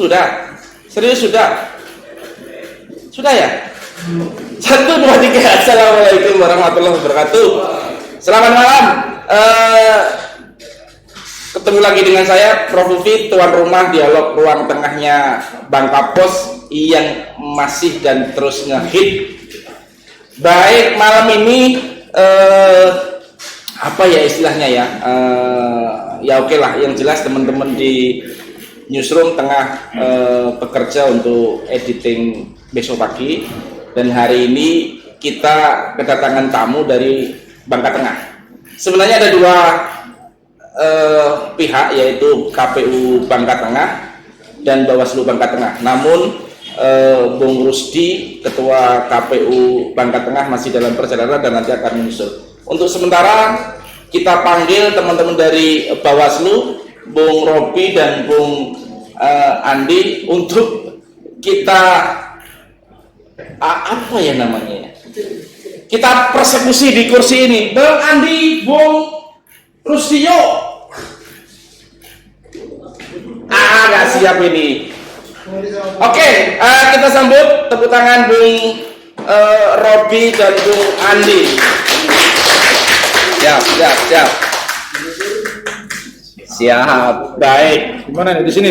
Sudah? Serius sudah? Sudah ya? 1, 2, 3. Assalamualaikum warahmatullahi wabarakatuh. Selamat malam. Ketemu lagi dengan saya, Prof. Ufi, tuan rumah dialog ruang tengahnya Bangka Pos yang masih dan terus ngehit. Baik, malam ini apa ya istilahnya ya? Ya oke lah, yang jelas teman-teman di newsroom tengah bekerja untuk editing besok pagi, dan hari ini kita kedatangan tamu dari Bangka Tengah. Sebenarnya ada dua pihak, yaitu KPU Bangka Tengah dan Bawaslu Bangka Tengah. Namun Bung Rusdi, Ketua KPU Bangka Tengah, masih dalam perjalanan dan nanti akan menyusul. Untuk sementara kita panggil teman-teman dari Bawaslu, Bung Robi dan Bung Andi, untuk kita apa ya namanya, kita persekusi di kursi ini. Bung Andi, Bung Rusdio, nggak siap ini. Oke, kita sambut tepuk tangan Bung Robi dan Bung Andi. Siap. Baik. Gimana nih di sini?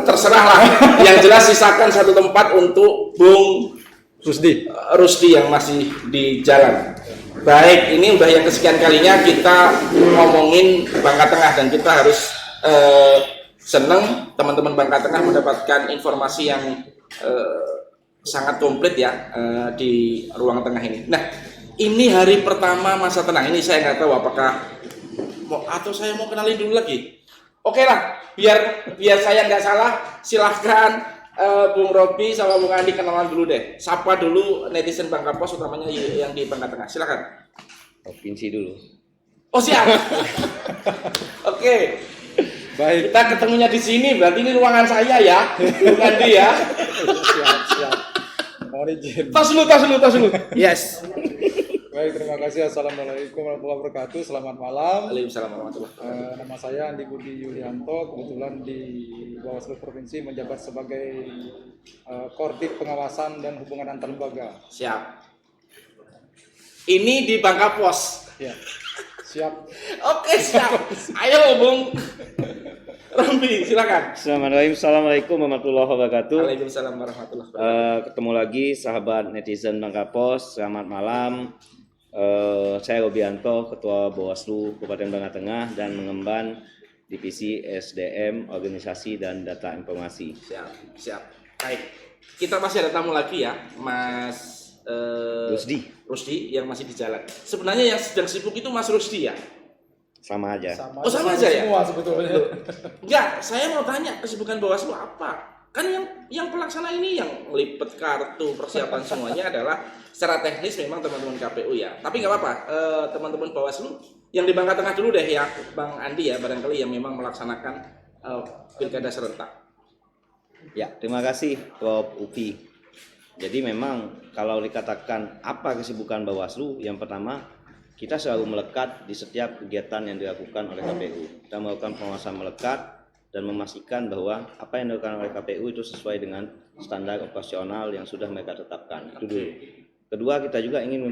Terserah lah. Yang jelas sisakan satu tempat untuk Bung Rusdi yang masih di jalan. Baik, ini udah yang kesekian kalinya kita ngomongin Bangka Tengah, dan kita harus seneng teman-teman Bangka Tengah mendapatkan informasi yang sangat komplit ya di ruang tengah ini. Nah, ini hari pertama masa tenang. Ini saya nggak tahu apakah atau saya mau kenalin dulu lagi. Oke lah, biar saya nggak salah, silahkan Bung Robi sama Bung Andi kenalan dulu deh. Sapa dulu netizen Bangka Pos, utamanya yang di Bangka Tengah. Silakan. Provinsi dulu. Oh siap. Oke. Baik. Kita ketemunya di sini, berarti ini ruangan saya ya, Bung Andi ya. Siap. Mohon izin. Tas dulu. Yes. Baik, terima kasih. Assalamualaikum warahmatullahi wabarakatuh. Selamat malam. Waalaikumsalam warahmatullahi wabarakatuh. Nama saya Andi Budi Yulianto. Kebetulan di Bawaslu Provinsi menjabat sebagai Koordit Pengawasan dan Hubungan Antar Lembaga. Siap. Ini di Bangka Pos. Ya. Siap. Oke, siap. Ayo Bung Robi, silakan. Assalamualaikum warahmatullahi wabarakatuh. Waalaikumsalam warahmatullahi wabarakatuh. Ketemu lagi sahabat netizen Bangka Pos. Selamat malam. Saya Robianto, Ketua Bawaslu Kabupaten Bangka Tengah dan mengemban Divisi SDM, Organisasi dan Data Informasi. Siap. Baik. Kita masih ada tamu lagi ya, Mas Rusdi yang masih di jalan. Sebenarnya yang sedang sibuk itu Mas Rusdi ya? Sama aja. Sama aja ya? Semua sebetulnya. Enggak, saya mau tanya kesibukan Bawaslu apa? Kan yang pelaksana ini yang melipet kartu persiapan semuanya adalah secara teknis memang teman-teman KPU ya. Tapi nggak apa-apa, teman-teman Bawaslu yang di Bangka Tengah dulu deh ya, Bang Andi ya, barangkali yang memang melaksanakan pilkada serentak. Ya, terima kasih Prof. Ufi. Jadi memang kalau dikatakan apa kesibukan Bawaslu, yang pertama kita selalu melekat di setiap kegiatan yang dilakukan oleh KPU. Kita melakukan pengawasan melekat dan memastikan bahwa apa yang dilakukan oleh KPU itu sesuai dengan standar operasional yang sudah mereka tetapkan. Itu dulu. Kedua, kita juga ingin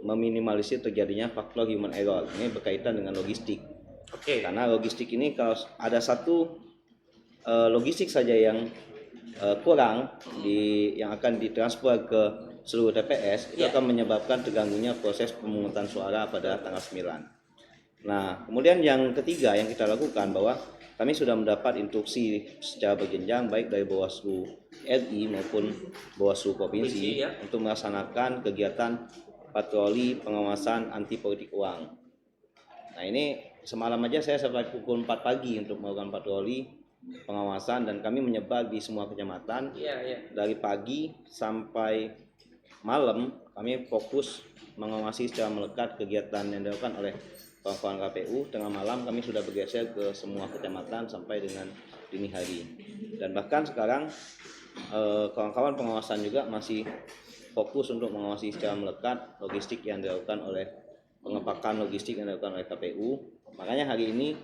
meminimalisir terjadinya faktor human error. Ini berkaitan dengan logistik. Oke. Karena logistik ini kalau ada satu logistik saja yang kurang yang akan ditransfer ke seluruh TPS, itu akan menyebabkan terganggunya proses pemungutan suara pada tanggal 9. Nah, kemudian yang ketiga yang kita lakukan bahwa kami sudah mendapat instruksi secara berjenjang baik dari Bawaslu RI maupun Bawaslu Provinsi untuk melaksanakan kegiatan patroli pengawasan anti politik uang. Nah, ini semalam aja saya sampai pukul 4 pagi untuk melakukan patroli pengawasan, dan kami menyebar di semua kecamatan. Dari pagi sampai malam kami fokus mengawasi secara melekat kegiatan yang dilakukan oleh kawan-kawan KPU. Tengah malam kami sudah bergeser ke semua kecamatan sampai dengan dini hari, dan bahkan sekarang kawan-kawan pengawasan juga masih fokus untuk mengawasi secara melekat logistik yang dilakukan oleh pengepakan logistik yang dilakukan oleh KPU. Makanya hari ini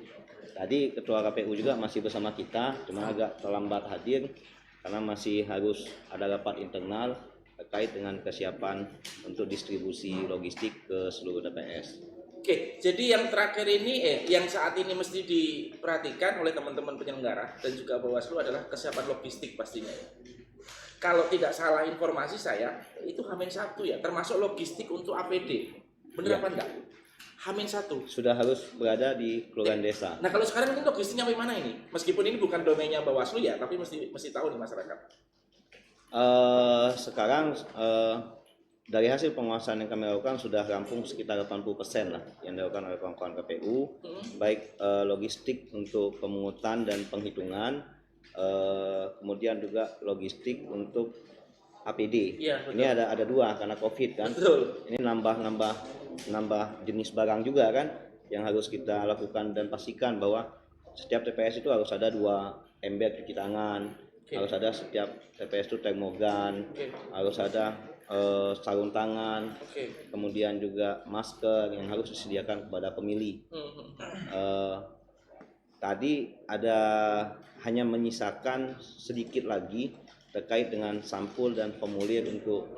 tadi Ketua KPU juga masih bersama kita, cuma agak terlambat hadir karena masih harus ada rapat internal terkait dengan kesiapan untuk distribusi logistik ke seluruh TPS. Oke, jadi yang terakhir ini, yang saat ini mesti diperhatikan oleh teman-teman penyelenggara dan juga Bawaslu adalah kesiapan logistik pastinya. Kalau tidak salah informasi saya, itu H-1 ya, termasuk logistik untuk APD. Bener Ya. apa enggak? H-1. Sudah harus berada di kelurahan desa. Nah kalau sekarang ini logistiknya bagaimana ini? Meskipun ini bukan domainnya Bawaslu ya, tapi mesti tahu nih masyarakat. Sekarang dari hasil penguasaan yang kami lakukan sudah rampung sekitar 80% lah yang dilakukan oleh kawan-kawan KPU, baik logistik untuk pemungutan dan penghitungan, kemudian juga logistik untuk APD. Iya, betul. Ini ada dua karena COVID kan. Betul. Ini nambah jenis barang juga kan yang harus kita lakukan dan pastikan bahwa setiap TPS itu harus ada 2 ember cuci tangan, harus ada setiap TPS itu termogan, harus ada sarung tangan, kemudian juga masker yang harus disediakan kepada pemilih. Tadi ada hanya menyisakan sedikit lagi terkait dengan sampul dan formulir untuk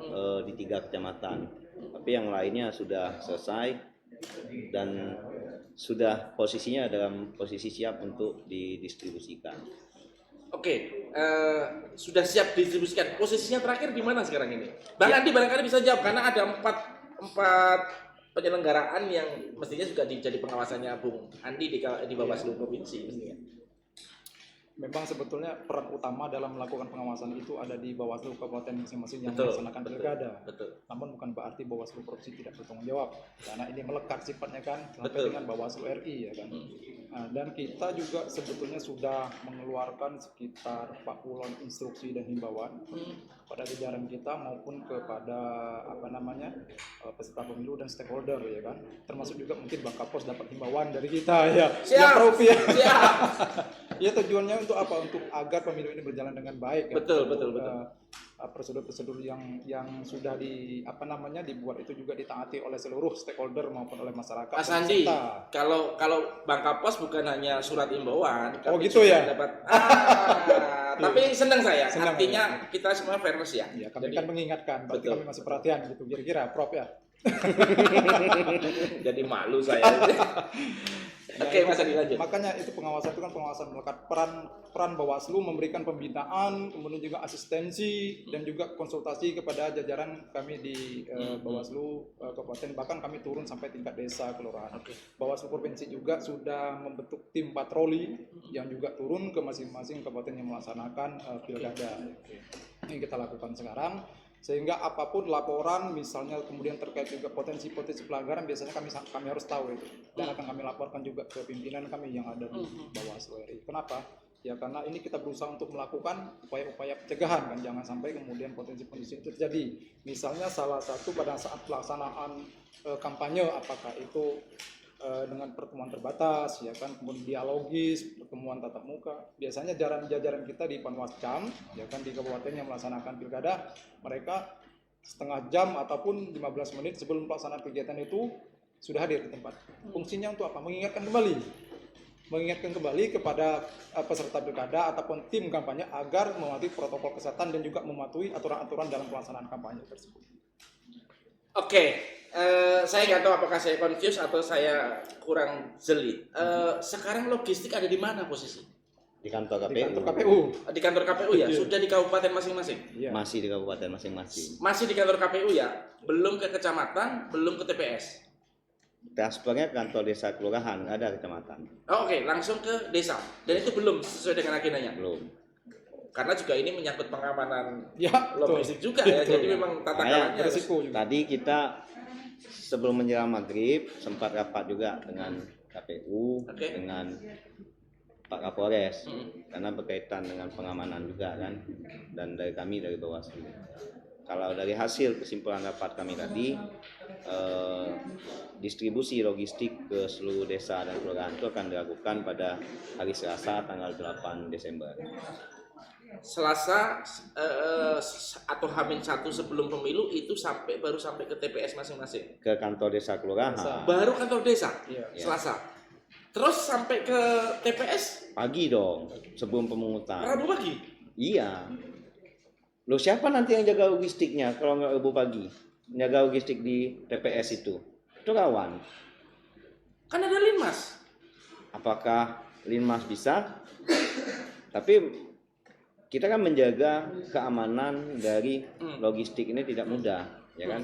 di 3 kecamatan, tapi yang lainnya sudah selesai dan sudah posisinya dalam posisi siap untuk didistribusikan. Oke, sudah siap distribusikan. Posisinya terakhir di mana sekarang ini? Bang Andi barangkali bisa jawab karena ada empat penyelenggaraan yang mestinya juga jadi pengawasannya Bung Andi di Bawaslu Provinsi mestinya. Memang sebetulnya peran utama dalam melakukan pengawasan itu ada di Bawaslu kabupaten masing-masing yang Betul, melaksanakan pilkada. Betul. Namun bukan berarti Bawaslu provinsi tidak bertanggung jawab, karena ini melekat sifatnya kan sampai Betul. dengan Bawaslu RI ya kan. Nah, dan kita juga sebetulnya sudah mengeluarkan sekitar 40 instruksi dan himbauan pada jajaran kita maupun kepada peserta pemilu dan stakeholder ya kan. Termasuk juga mungkin Bang Kapos dapat himbauan dari kita ya. Siap. Ya Prof ya. Siap. Ya tujuannya untuk apa? Untuk agar pemilu ini berjalan dengan baik. Ya. Betul. Prosedur-prosedur yang sudah dibuat itu juga ditaati oleh seluruh stakeholder maupun oleh masyarakat. Mas Andi, kalau Bang Kapos bukan hanya surat imbauan, Oh tapi gitu juga ya. dapat. Tapi senang saya. Senang, Artinya kita semua fairness ya. Ya, kami Jadi, kan mengingatkan, berarti betul. kami masih perhatian gitu. Kira-kira Prof ya. jadi malu saya. Oke, Mas Andi lanjut. Makanya itu pengawasan itu kan pengawasan melekat peran Bawaslu memberikan pembinaan, kemudian juga asistensi dan juga konsultasi kepada jajaran kami di Bawaslu kabupaten, bahkan kami turun sampai tingkat desa kelurahan. Bawaslu provinsi juga sudah membentuk tim patroli yang juga turun ke masing-masing kabupaten yang melaksanakan pilkada. Ini kita lakukan sekarang. Sehingga apapun laporan misalnya kemudian terkait juga potensi-potensi pelanggaran biasanya kami harus tahu itu dan akan kami laporkan juga ke pimpinan kami yang ada di Bawaslu RI. Kenapa? Ya karena ini kita berusaha untuk melakukan upaya-upaya pencegahan kan, jangan sampai kemudian potensi-potensi itu terjadi. Misalnya salah satu pada saat pelaksanaan kampanye, apakah itu dengan pertemuan terbatas ya kan, kemudian dialogis, pertemuan tatap muka. Biasanya jajaran kita di Panwascam ya kan di kabupaten yang melaksanakan pilkada, mereka setengah jam ataupun 15 menit sebelum pelaksanaan kegiatan itu sudah hadir di tempat. Fungsinya untuk apa? Mengingatkan kembali kepada peserta pilkada ataupun tim kampanye agar mematuhi protokol kesehatan dan juga mematuhi aturan-aturan dalam pelaksanaan kampanye tersebut. Oke. Saya nggak tahu apakah saya confused atau saya kurang jeli. Sekarang logistik ada di mana posisi? Di kantor Di KPU. kantor KPU. Di kantor KPU ya? Iya. Sudah di kabupaten masing-masing? Iya. Masih di kabupaten masing-masing. Masih di kantor KPU ya? Belum ke kecamatan, belum ke TPS? Transfernya ke kantor desa kelurahan, nggak ada kecamatan. Oh, Oke, langsung ke desa. Dan itu belum sesuai dengan agendanya? Belum. Karena juga ini menyangkut pengamanan Ya, logistik juga ya. Betul. Jadi memang tata Makanya caranya harus- Beresiko juga. Tadi kita sebelum menjelang maghrib sempat rapat juga dengan KPU, Oke. dengan Pak Kapolres, karena berkaitan dengan pengamanan juga kan, dan dari kami dari Bawaslu. Kalau dari hasil kesimpulan rapat kami tadi, distribusi logistik ke seluruh desa dan kelurahan itu akan dilakukan pada hari Selasa tanggal 8 Desember. Selasa atau H-1 sebelum pemilu itu baru sampai ke TPS masing-masing. Ke kantor desa kelurahan. Baru kantor desa. Iya. Selasa. Terus sampai ke TPS Pagi dong, sebelum pemungutan. Rabu pagi. Iya. Loh siapa nanti yang jaga logistiknya kalau nggak Rabu pagi? Jaga logistik di TPS itu. Itu rawan. Kan ada Linmas. Apakah Linmas bisa? Tapi kita kan menjaga keamanan dari logistik ini tidak mudah, ya kan?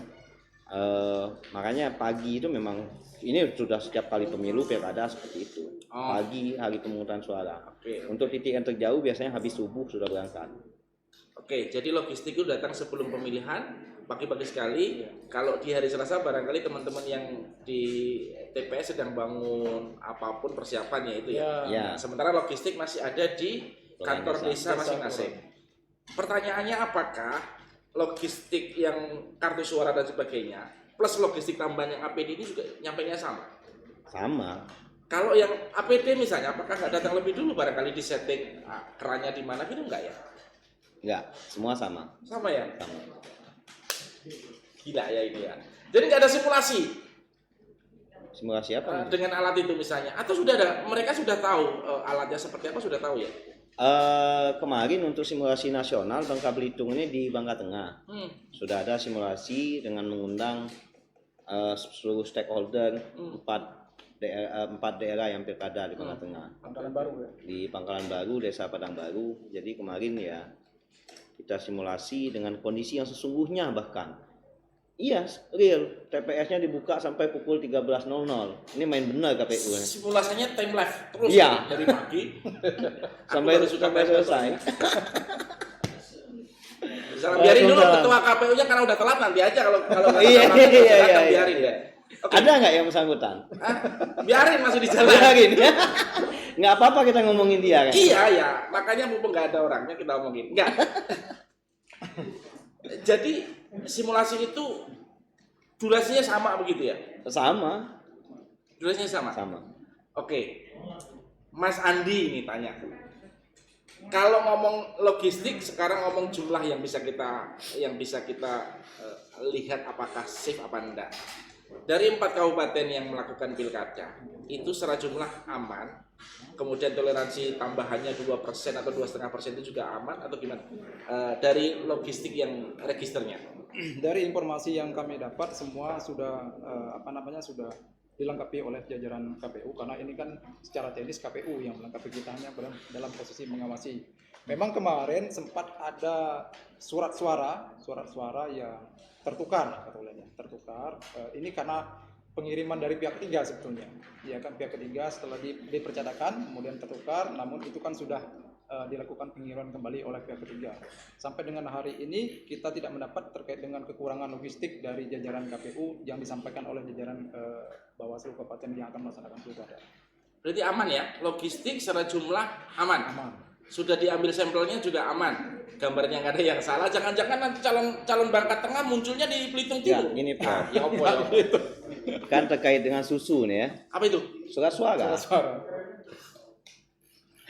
Makanya pagi itu memang ini sudah setiap kali pemilu pilkada seperti itu. Pagi hari pemungutan suara. Oke. Untuk titik yang terjauh biasanya habis subuh sudah berangkat. Oke, jadi logistik itu datang sebelum pemilihan, pagi-pagi sekali. Kalau di hari Selasa barangkali teman-teman yang di TPS sedang bangun apapun persiapannya itu ya. Ya. Sementara logistik masih ada di kantor desa masing-masing. Pertanyaannya apakah logistik yang kartu suara dan sebagainya plus logistik tambahan yang APD ini juga nyampainya sama? Sama. Kalau yang APD misalnya apakah nggak datang lebih dulu barangkali di setting kerannya di mana gitu enggak ya? Enggak, semua sama. Sama ya? Sama. Gila ya ini ya. Jadi nggak ada simulasi Simulasi apa? dengan alat itu misalnya atau sudah ada mereka sudah tahu alatnya seperti apa sudah tahu ya? Kemarin untuk simulasi nasional Bangka Belitung ini di Bangka Tengah sudah ada simulasi dengan mengundang seluruh stakeholder empat daerah yang pilkada di Bangka Tengah. Pangkalan Baru ya. Di Pangkalan Baru, Desa Padang Baru. Jadi kemarin ya kita simulasi dengan kondisi yang sesungguhnya bahkan. Iya, real. TPS-nya dibuka sampai pukul 13.00. Ini main benar KPU. Simulasinya time live terus Iya. dari pagi Sampai selesai. Misalnya biarin dulu ketua KPU-nya karena udah telat nanti aja kalau nggak Iya, telat, iya. biarin ya. Oke. Ada nggak yang bersangkutan? Hah? Biarin masih di jalan. Biarin ya. Nggak apa-apa kita ngomongin dia kan? Iya ya, makanya mumpung nggak ada orangnya kita omongin. Enggak. Jadi simulasi itu durasinya sama begitu ya? Sama. Durasinya sama. Sama. Oke. Mas Andi ini tanya. Kalau ngomong logistik sekarang ngomong jumlah yang bisa kita lihat apakah safe apa enggak. Dari 4 kabupaten yang melakukan pilkada itu secara jumlah aman. Kemudian toleransi tambahannya 2% atau 2,5% itu juga aman atau gimana? Dari logistik yang registernya. Dari informasi yang kami dapat semua sudah sudah dilengkapi oleh jajaran KPU karena ini kan secara teknis KPU yang melengkapi kita hanya dalam posisi mengawasi. Memang kemarin sempat ada surat suara yang tertukar. Ini karena pengiriman dari pihak ketiga sebetulnya. Ya kan pihak ketiga setelah dipercatakan kemudian tertukar, namun itu kan sudah dilakukan pengiriman kembali oleh pihak ketiga. Sampai dengan hari ini kita tidak mendapat terkait dengan kekurangan logistik dari jajaran KPU yang disampaikan oleh jajaran Bawaslu Kabupaten yang akan melaksanakan pilkada. Berarti aman ya? Logistik secara jumlah aman. Aman. Sudah diambil sampelnya juga aman. Gambarnya nggak ada yang salah. Jangan-jangan nanti calon Bangka Tengah munculnya di Belitung Ya, Timur. gini Pak. Ya opo ya. Kan terkait dengan susu nih ya. Apa itu? Surat suara. Suara.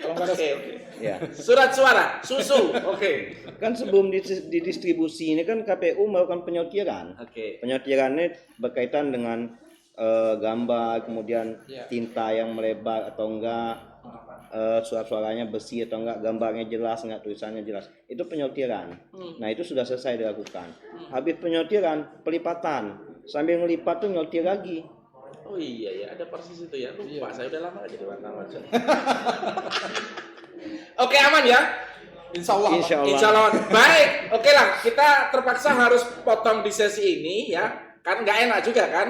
Kalau nggak ada Oke. Ya. Surat suara, susu. Oke. Kan sebelum didistribusi ini kan KPU melakukan penyortiran. Oke. Penyortirannya berkaitan dengan gambar, kemudian Ya. tinta yang melebar atau enggak, surat suaranya bersih atau enggak, gambarnya jelas enggak, tulisannya jelas. Itu penyortiran. Nah, itu sudah selesai dilakukan. Habis penyortiran, pelipatan. Sambil ngelipat tuh nyortir lagi. Oh iya ya, ada persis itu ya. Lupa, saya udah lama gak jadi wartawan. Oke, aman ya? Insya Allah. Insya Allah. Insya Allah. Baik, oke lah. Kita terpaksa harus potong di sesi ini ya. Kan nggak enak juga kan?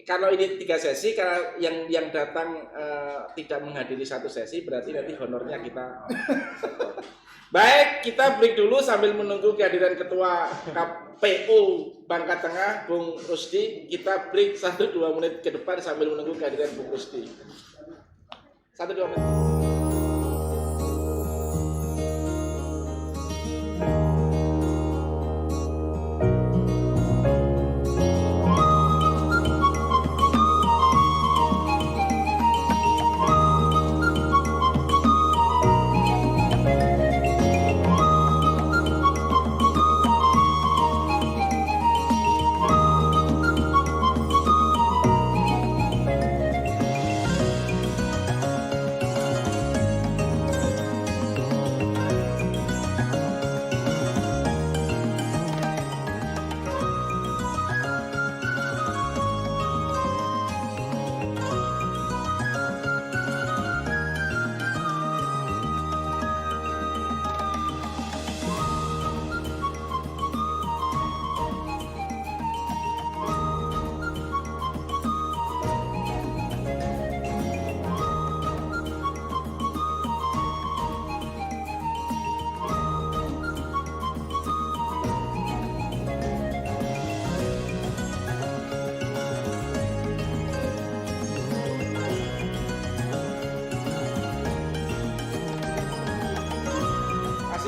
Kalau ini 3 sesi, karena yang datang tidak menghadiri 1 sesi, berarti nanti honornya kita. Baik, kita break dulu sambil menunggu kehadiran Ketua KPU Bangka Tengah, Bung Rusdi. Kita break 1-2 menit ke depan sambil menunggu kehadiran Bung Rusdi. 1-2 menit.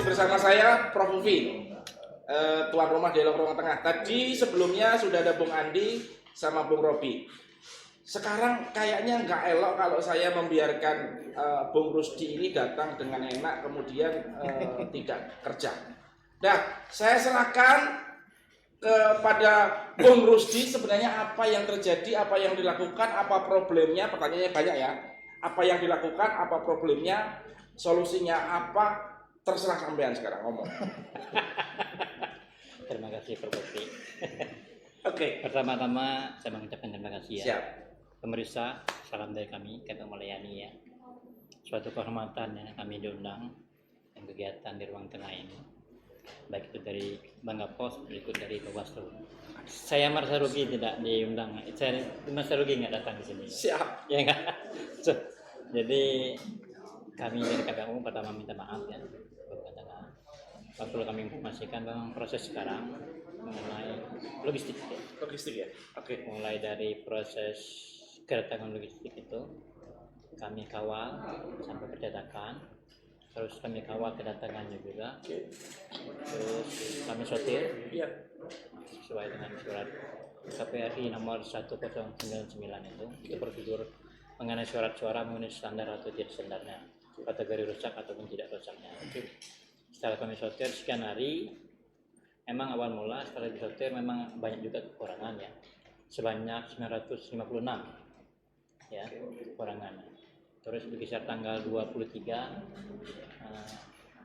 bersama saya Prof. Ufi, tuan rumah Dialog Ruang Tengah. Tadi sebelumnya sudah ada Bung Andi sama Bung Robi. Sekarang kayaknya nggak elok kalau saya membiarkan Bung Rusdi ini datang dengan enak kemudian tidak kerja. Nah, saya serahkan kepada Bung Rusdi sebenarnya apa yang terjadi, apa yang dilakukan, apa problemnya, pertanyaannya banyak ya. Apa yang dilakukan, apa problemnya, solusinya apa, terserah sampean sekarang ngomong. Terima kasih Prof. Ufi. Oke. Pertama-tama saya mengucapkan terima kasih ya. Siap. Pemirsa, salam dari kami melayani ya. Suatu kehormatan ya kami diundang dan kegiatan di ruang tengah ini. Baik itu dari Bangga Pos, berikut dari Bawaslu. Saya merasa rugi tidak diundang. Saya merasa rugi nggak datang di sini. Siap. Ya enggak. Jadi kami dari KPU pertama minta maaf ya. Waktu kami informasikan bahwa proses sekarang mengenai logistik ya. Logistik ya. Oke. Mulai dari proses kedatangan logistik itu kami kawal sampai percetakan, terus kami kawal kedatangannya juga. Oke. Terus kami sortir Iya. sesuai dengan surat KPRI nomor 1099 itu prosedur mengenai surat-suara memenuhi standar atau tidak standarnya, kategori rusak ataupun tidak rusaknya. Setelah kami sortir sekian hari, emang awal mula setelah disortir memang banyak juga kekurangan ya, sebanyak 956 ya kekurangan. Terus berkisar tanggal 23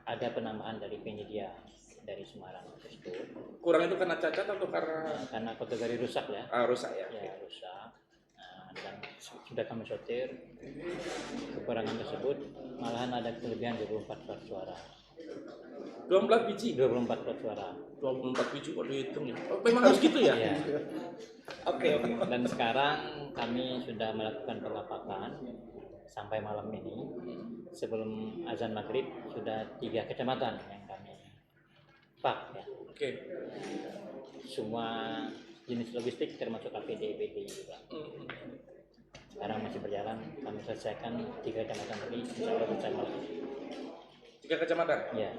ada penambahan dari penyedia dari Semarang tersebut. Kurang itu karena cacat atau karena Kategori rusak ya. rusak ya? Ya rusak. Dan sudah kami sortir kekurangan tersebut, malahan ada kelebihan 24 surat suara. 24 biji. 24 surat suara. 24 biji kok dihitung ya? Oh, memang harus gitu ya? Ya. Oke. Dan sekarang kami sudah melakukan pengapakan sampai malam ini. Sebelum azan maghrib sudah 3 kecamatan yang kami pak ya. Oke. Semua jenis logistik termasuk APD, EPD juga. Sekarang masih berjalan, kami selesaikan 3 kecamatan tadi, insya Allah selesai malam ini. 3 kecamatan? Ya,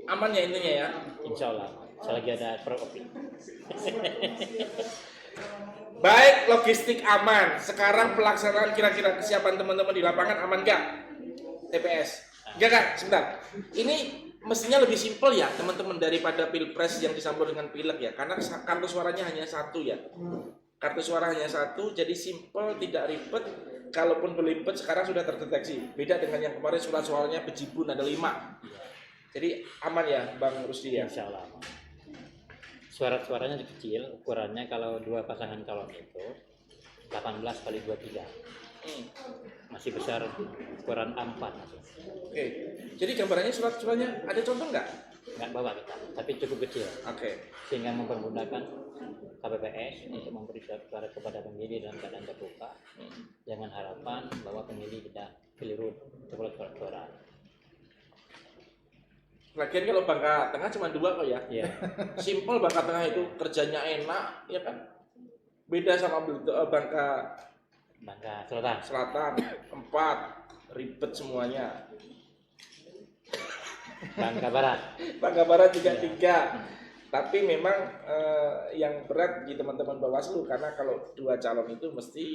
Aman ya intinya ya? insya Allah. Selagi ada Prof. Baik, logistik aman. Sekarang pelaksanaan kira-kira kesiapan teman-teman di lapangan aman nggak? TPS. Enggak kan? Sebentar. Ini mestinya lebih simpel ya teman-teman daripada pilpres yang disambut dengan pileg ya. Karena kartu suaranya hanya satu ya. Kartu suara hanya satu, jadi simpel, tidak ribet. Kalaupun belibet sekarang sudah terdeteksi. Beda dengan yang kemarin surat suaranya bejibun ada 5. Jadi aman ya Bang Rusdi ya? Insya Allah. Suara-suaranya kecil, ukurannya kalau 2 pasangan calon itu 18 kali 23. Masih besar, ukuran A4 masih. Oke. Jadi gambarannya surat-suaranya ada contoh nggak? Nggak bawa kita, tapi cukup kecil. Oke. Sehingga mempermudahkan KPPS untuk memberi suara kepada pemilih dalam keadaan terbuka, dengan harapan bahwa pemilih tidak keliru terhadap suara. Lagian kalau Bangka Tengah cuma 2 kok ya. Iya. Simpel Bangka Tengah itu kerjanya enak, ya kan? Beda sama Bangka Selatan. Selatan 4, ribet semuanya. Bangka Barat. Bangka Barat juga 3. Tapi memang yang berat di teman-teman Bawaslu karena kalau 2 calon itu mesti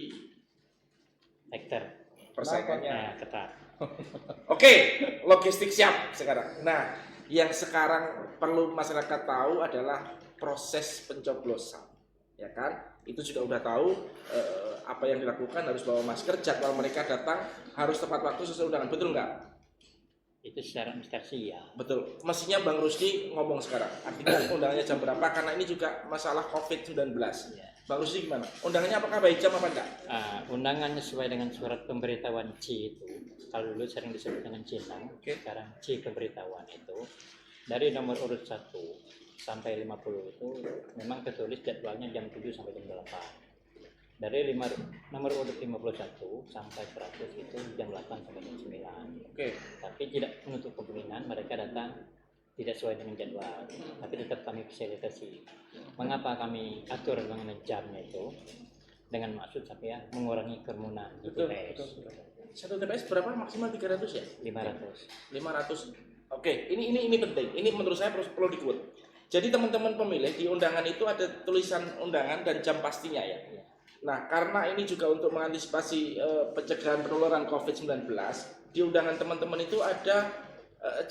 Hektar. persaingannya Ketat. Oke, logistik siap sekarang. Nah, yang sekarang perlu masyarakat tahu adalah proses pencoblosan, ya kan? Itu juga udah tahu apa yang dilakukan, harus bawa masker, jadwal mereka datang harus tepat waktu sesuai undangan, betul nggak? Itu secara instansi ya. Betul. Mestinya Bang Rusdi ngomong sekarang. Artinya undangannya jam berapa? Karena ini juga masalah COVID-19. Ya. Bang Rusdi gimana? Undangannya apakah baik jam apa enggak? Undangannya sesuai dengan surat pemberitahuan C itu. Kalau dulu sering disebut dengan C6, sekarang C pemberitahuan itu. Dari nomor urut 1 sampai 50 itu memang tertulis jadwalnya jam 7 sampai jam 8. Dari nomor urut 51 sampai 100 itu jam 8 sampai jam 9. Oke. Tapi tidak menutup kemungkinan mereka datang tidak sesuai dengan jadwal, tapi tetap kami fasilitasi. Mengapa kami atur mengenai jamnya itu? Dengan maksud supaya mengurangi kerumunan di Betul, TPS. betul. Satu TPS berapa? Maksimal 300 ya? 500. 500. Oke, ini penting. Ini menurut saya perlu di-quote. Jadi teman-teman pemilih di undangan itu ada tulisan undangan dan jam pastinya ya. Nah, karena ini juga untuk mengantisipasi pencegahan penularan COVID-19, di undangan teman-teman itu ada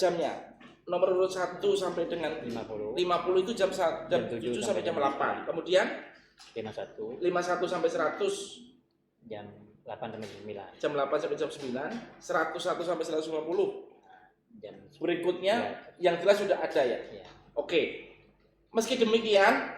jamnya. Nomor urut 1 sampai dengan 50 itu jam 7 sampai jam 8. Kemudian 51 sampai 100 jam 8 sampai 9. jam 8 sampai jam 9, 101 sampai 150. Jam Berikutnya ya. yang jelas sudah ada ya. Ya. Oke. Meski demikian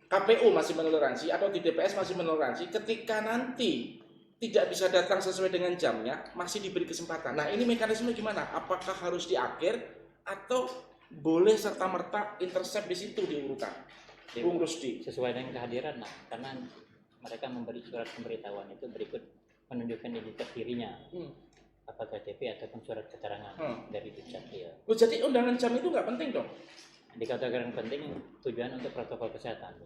KPU masih menoleransi atau di TPS masih menoleransi ketika nanti tidak bisa datang sesuai dengan jamnya, masih diberi kesempatan. Nah, ini mekanisme gimana? Apakah harus di akhir atau boleh serta-merta intercept di situ di urutan? Bung Rusdi. Sesuai dengan kehadiran, karena mereka memberi surat pemberitahuan itu berikut menunjukkan identitas dirinya, apa KTP ataupun surat keterangan dari Dukcapil. Jadi undangan jam itu nggak penting dong? Dikatakan penting tujuan untuk protokol kesehatan.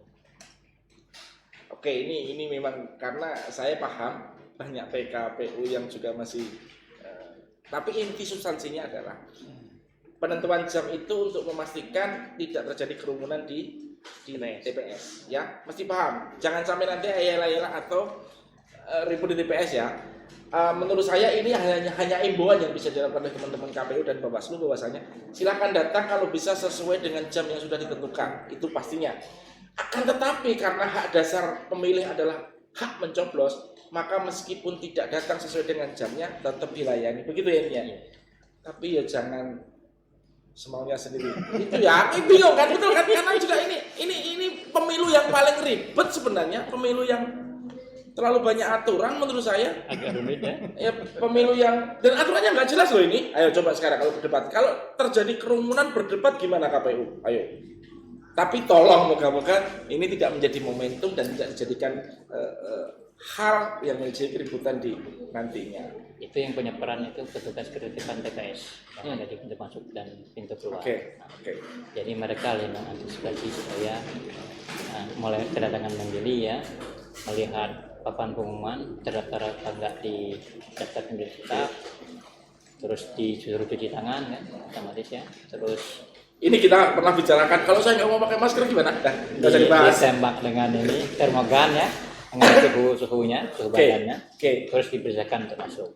Oke, ini memang karena saya paham banyak PKPU yang juga masih tapi inti substansinya adalah penentuan jam itu untuk memastikan tidak terjadi kerumunan di TPS ya, mesti paham, jangan sampai nanti ayala-ayala atau ribut di TPS ya. Menurut saya ini hanya imbauan yang bisa dilakukan oleh teman-teman KPU dan Bawaslu, bahwasanya silakan datang kalau bisa sesuai dengan jam yang sudah ditentukan, itu pastinya. Akan tetapi karena hak dasar pemilih adalah hak mencoblos, maka meskipun tidak datang sesuai dengan jamnya tetap dilayani, begitu ya Nia? Tapi ya jangan semaunya sendiri. Itu ya, ini bingung kan, betul kan? Karena juga ini pemilu yang paling ribet sebenarnya, pemilu yang terlalu banyak aturan menurut saya. Agak rumit ya. Ya pemilu yang dan aturannya nggak jelas loh ini. Ayo coba sekarang kalau berdebat, kalau terjadi kerumunan berdebat gimana KPU? Ayo. Tapi tolong moga-moga ini tidak menjadi momentum dan tidak dijadikan hal yang menjadi keributan di nantinya. Itu yang punya peran itu petugas ketertiban TPS yang ada di pintu masuk dan pintu keluar. Oke. Jadi mereka yang mengantisipasi supaya mulai kedatangan pemilih ya, melihat papan pengumuman terdaftar atau enggak di daftar pemilih tetap, terus disuruh cuci tangan kan, otomatis ya, terus Ini kita pernah bicarakan, kalau saya nggak mau pakai masker gimana? Nggak usah dibahas. ditembak dengan ini termogan ya, dengan suhunya, suhu badannya, terus dipersilakan untuk masuk.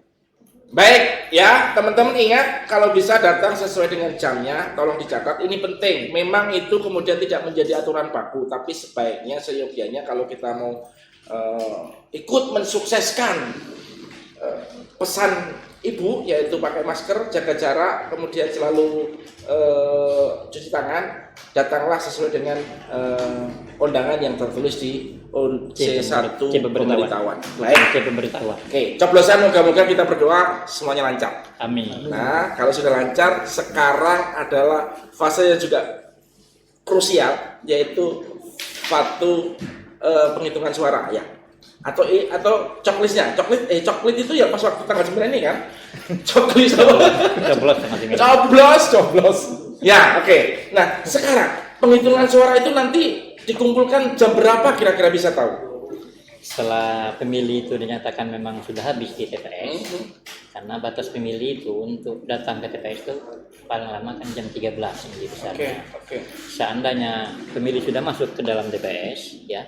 Baik, ya teman-teman ingat kalau bisa datang sesuai dengan jamnya, tolong dicatat, ini penting. Memang itu kemudian tidak menjadi aturan baku, tapi sebaiknya seyogianya kalau kita mau ikut mensukseskan pesan Ibu, yaitu pakai masker, jaga jarak, kemudian selalu cuci tangan, datanglah sesuai dengan undangan yang tertulis di C1 pemberitahuan. Baik. Pemberitahuan. Oke, coblosan moga-moga kita berdoa semuanya lancar. Amin. Nah, kalau sudah lancar, sekarang adalah fase yang juga krusial, yaitu waktu penghitungan suara ya. Atau coklisnya, coklit itu ya pas waktu tanggal 9 ini kan. Coklis coblos. Ya, oke. Nah, sekarang penghitungan suara itu nanti dikumpulkan jam berapa kira-kira bisa tahu? Setelah pemilih itu dinyatakan memang sudah habis di TPS, karena batas pemilih itu untuk datang ke TPS itu paling lama kan jam 13 yang di besarnya. Oke. Seandainya pemilih sudah masuk ke dalam TPS, ya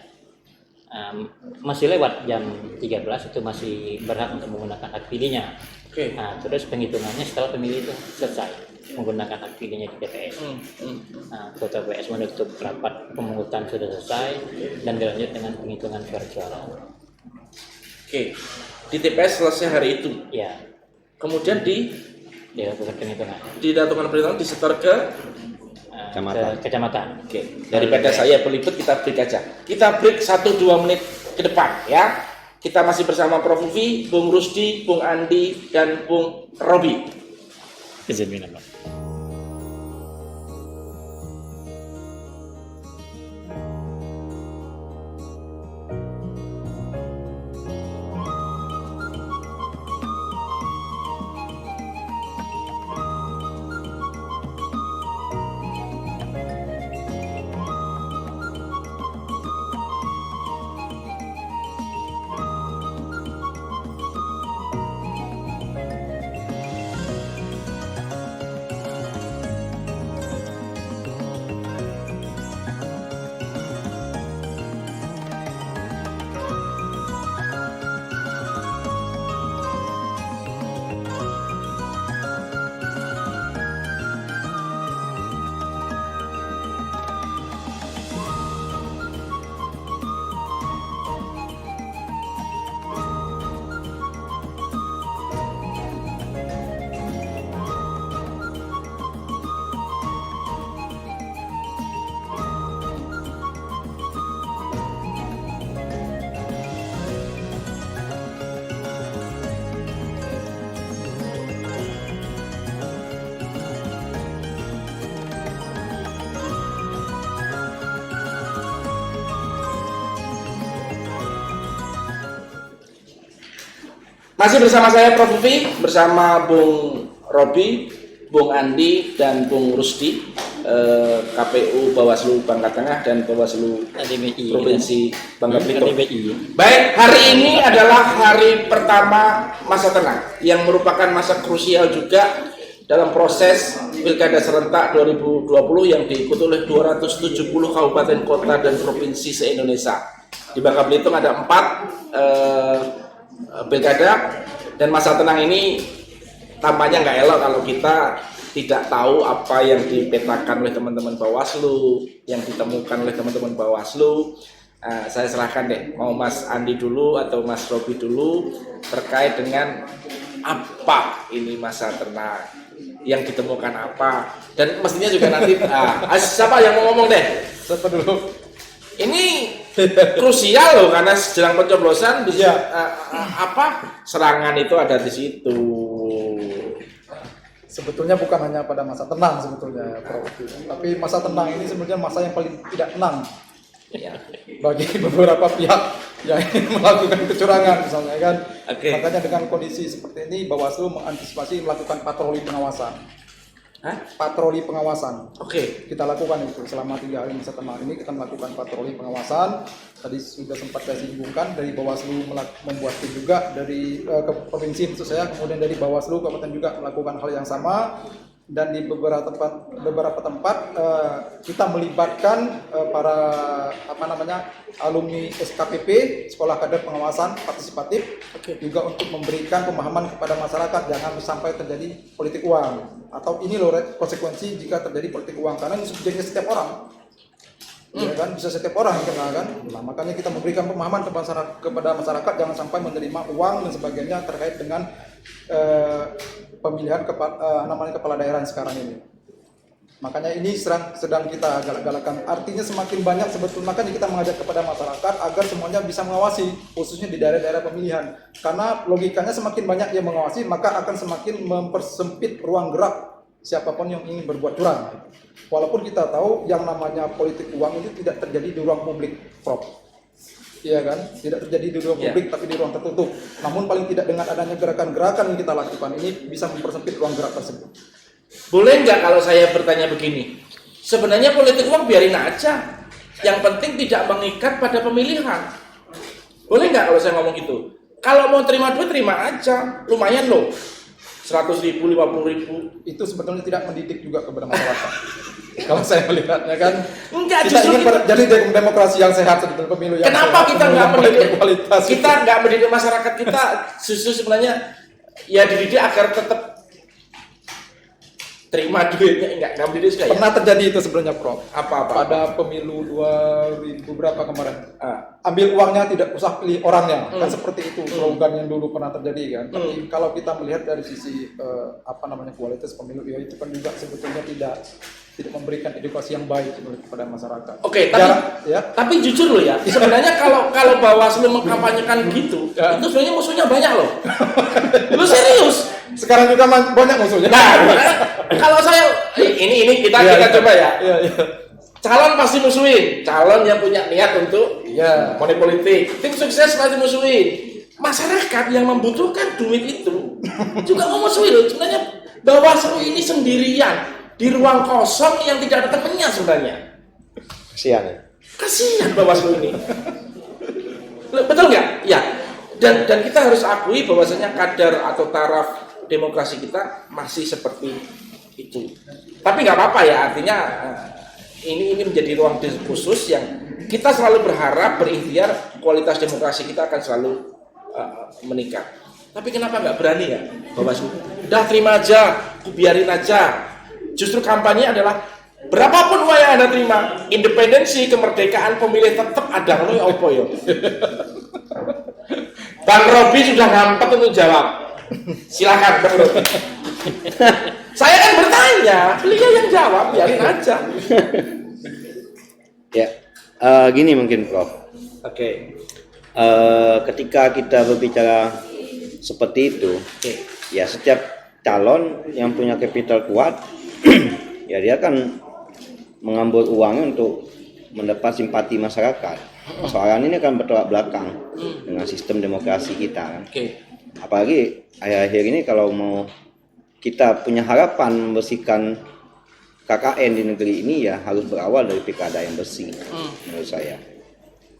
masih lewat jam 13 itu masih berhak untuk menggunakan hak pilihnya. Oke. Nah, terus penghitungannya setelah pemilih itu selesai menggunakan hak pilihnya di TPS. Nah, Ketua TPS menutup rapat pemungutan sudah selesai dan dilanjut dengan penghitungan suara-suara. Oke. Di TPS selesai hari itu. Ya, Kemudian dilakukan penghitungan. didatangkan perhitungan disetor ke Kecamatan. Oke, daripada saya peliput kita break aja. Kita break 1-2 menit ke depan ya. Kita masih bersama Prof. Uvi, Bung Rusdi, Bung Andi, dan Bung Robi. Izin minum. Masih bersama saya Prof. Vivi, bersama Bung Robi, Bung Andi, dan Bung Rusdi, KPU Bawaslu Bangka Tengah dan Bawaslu ADBI, Provinsi Bangka Belitung. ADBI. Baik, hari ini adalah hari pertama masa tenang yang merupakan masa krusial juga dalam proses Pilkada serentak 2020 yang diikuti oleh 270 kabupaten kota dan provinsi se-Indonesia. Di Bangka Belitung ada 4 pilkada, dan masa tenang ini tampaknya nggak elok kalau kita tidak tahu apa yang dipetakan oleh teman-teman Bawaslu, yang ditemukan oleh teman-teman Bawaslu. Saya serahkan deh, mau Mas Andi dulu atau Mas Robi dulu terkait dengan apa ini masa tenang, yang ditemukan apa, dan mestinya juga nanti siapa yang mau ngomong deh? Siapa dulu? Ini krusial loh, karena jelang pencoblosan serangan itu ada di situ. Sebetulnya bukan hanya pada masa tenang sebetulnya, Prof. Tapi masa tenang ini sebenarnya masa yang paling tidak tenang bagi beberapa pihak yang ingin melakukan kecurangan misalnya kan. Makanya dengan kondisi seperti ini Bawaslu mengantisipasi melakukan patroli pengawasan. Patroli pengawasan. Kita lakukan itu selama 3 hari masa tenang ini, kita melakukan patroli pengawasan. Tadi sudah sempat saya singgung dari Bawaslu membuat tim juga dari ke provinsi maksud saya, kemudian dari Bawaslu kabupaten juga melakukan hal yang sama, dan di beberapa tempat kita melibatkan para alumni SKPP, Sekolah Kader Pengawasan Partisipatif, juga untuk memberikan pemahaman kepada masyarakat jangan sampai terjadi politik uang, atau ini loh konsekuensi jika terjadi politik uang, karena ini subjeknya setiap orang. Ya kan, bisa setiap orang yang kena kan. Nah, makanya kita memberikan pemahaman kepada masyarakat jangan sampai menerima uang dan sebagainya terkait dengan pemilihan kepala daerah sekarang ini. Makanya ini sedang kita galak-galakan. Artinya semakin banyak sebetulnya, makanya kita mengajak kepada masyarakat agar semuanya bisa mengawasi, khususnya di daerah-daerah pemilihan. Karena logikanya semakin banyak yang mengawasi, maka akan semakin mempersempit ruang gerak siapapun yang ingin berbuat curang. Walaupun kita tahu yang namanya politik uang itu tidak terjadi di ruang publik, Prof. Iya kan? Tidak terjadi di ruang publik, tapi di ruang tertutup. Namun paling tidak dengan adanya gerakan-gerakan yang kita lakukan ini bisa mempersempit ruang gerak tersebut. Boleh nggak kalau saya bertanya begini? Sebenarnya politik uang biarin aja. Yang penting tidak mengikat pada pemilihan. Boleh nggak kalau saya ngomong gitu? Kalau mau terima duit, terima aja. Lumayan loh. 100.000, 50.000. Itu sebetulnya tidak mendidik juga kepada masyarakat. Kalau saya melihatnya kan, enggak, kita ingin jadi demokrasi yang sehat sebetulnya, pemilu yang kenapa sehat, kita nggak mendidik kualitas? Kita nggak mendidik masyarakat kita, justru sebenarnya ya dididik agar tetap terima duitnya, enggak mendidik juga. Pernah terjadi itu sebenarnya, Prof. Apa? Pada pemilu 2000 berapa kemarin? Ambil uangnya, tidak usah pilih orangnya. Kan seperti itu slogan yang dulu pernah terjadi kan. Tapi kalau kita melihat dari sisi kualitas pemilu, ya itu kan juga sebetulnya tidak memberikan edukasi yang baik kepada masyarakat. Tapi jujur loh ya, sebenarnya kalau Bawaslu mengkampanyekan gitu, itu sebenarnya musuhnya banyak loh. Lu serius? Sekarang juga banyak musuhnya. Nah, kalau saya ini kita coba ya. Calon pasti musuhin, calon yang punya niat untuk money politik. Tim sukses pasti musuhin. Masyarakat yang membutuhkan duit itu juga mau musuhin. Sebenarnya Bawaslu ini sendirian di ruang kosong yang tidak ada temannya sebenarnya. Kasihan Bawaslu ini. Betul nggak? Ya. Dan kita harus akui bahwasanya kadar atau taraf demokrasi kita masih seperti itu. Tapi nggak apa-apa ya, artinya ini menjadi ruang khusus yang kita selalu berharap, berikhtiar kualitas demokrasi kita akan selalu meningkat. Tapi kenapa nggak berani ya Bawaslu? Udah terima aja, biarin aja. Justru kampanye adalah berapapun uang yang Anda terima, independensi, kemerdekaan pemilih tetap ada. Kalau opo yo. Bang Robi sudah ngampet untuk jawab. Silakan Bang Robi. Saya kan bertanya, beliau yang jawab, biarin aja. Gini mungkin Prof. Ketika kita berbicara seperti itu, ya setiap calon yang punya kapital kuat, ya dia akan mengambil uangnya untuk mendapat simpati masyarakat. Soalan ini akan bertolak belakang dengan sistem demokrasi kita kan. apalagi akhir-akhir ini kalau mau kita punya harapan membersihkan KKN di negeri ini ya harus berawal dari pilkada yang bersih menurut saya.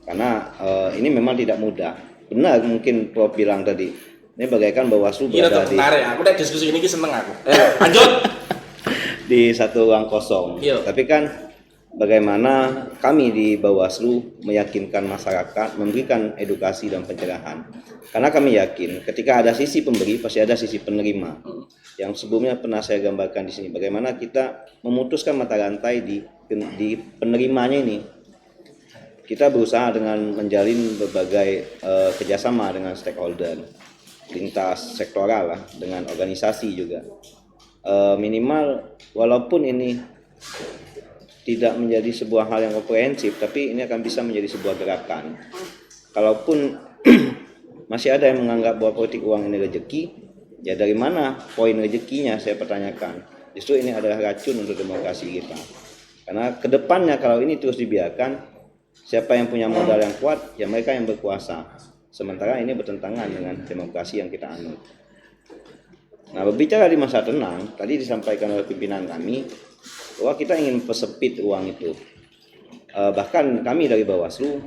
Karena ini memang tidak mudah. Benar mungkin Prof bilang tadi, ini bagaikan Bawaslu Iya berada tetap menarik. Aku udah diskusi ini seneng aku. Lanjut. di satu ruang kosong. Iya. Tapi kan bagaimana kami di Bawaslu meyakinkan masyarakat, memberikan edukasi dan pencerahan. Karena kami yakin ketika ada sisi pemberi pasti ada sisi penerima. Yang sebelumnya pernah saya gambarkan di sini, bagaimana kita memutuskan mata rantai di penerimanya ini. Kita berusaha dengan menjalin berbagai kerjasama dengan stakeholder, lintas sektoral lah, dengan organisasi juga. Minimal walaupun ini tidak menjadi sebuah hal yang komprehensif, tapi ini akan bisa menjadi sebuah gerakan. Kalaupun masih ada yang menganggap bahwa politik uang ini rezeki, ya dari mana poin rezekinya saya pertanyakan. Justru ini adalah racun untuk demokrasi kita. Karena kedepannya kalau ini terus dibiarkan, siapa yang punya modal yang kuat, ya mereka yang berkuasa. Sementara ini bertentangan dengan demokrasi yang kita anut. Nah, berbicara di masa tenang, tadi disampaikan oleh pimpinan kami bahwa kita ingin persempit uang itu. Bahkan kami dari Bawaslu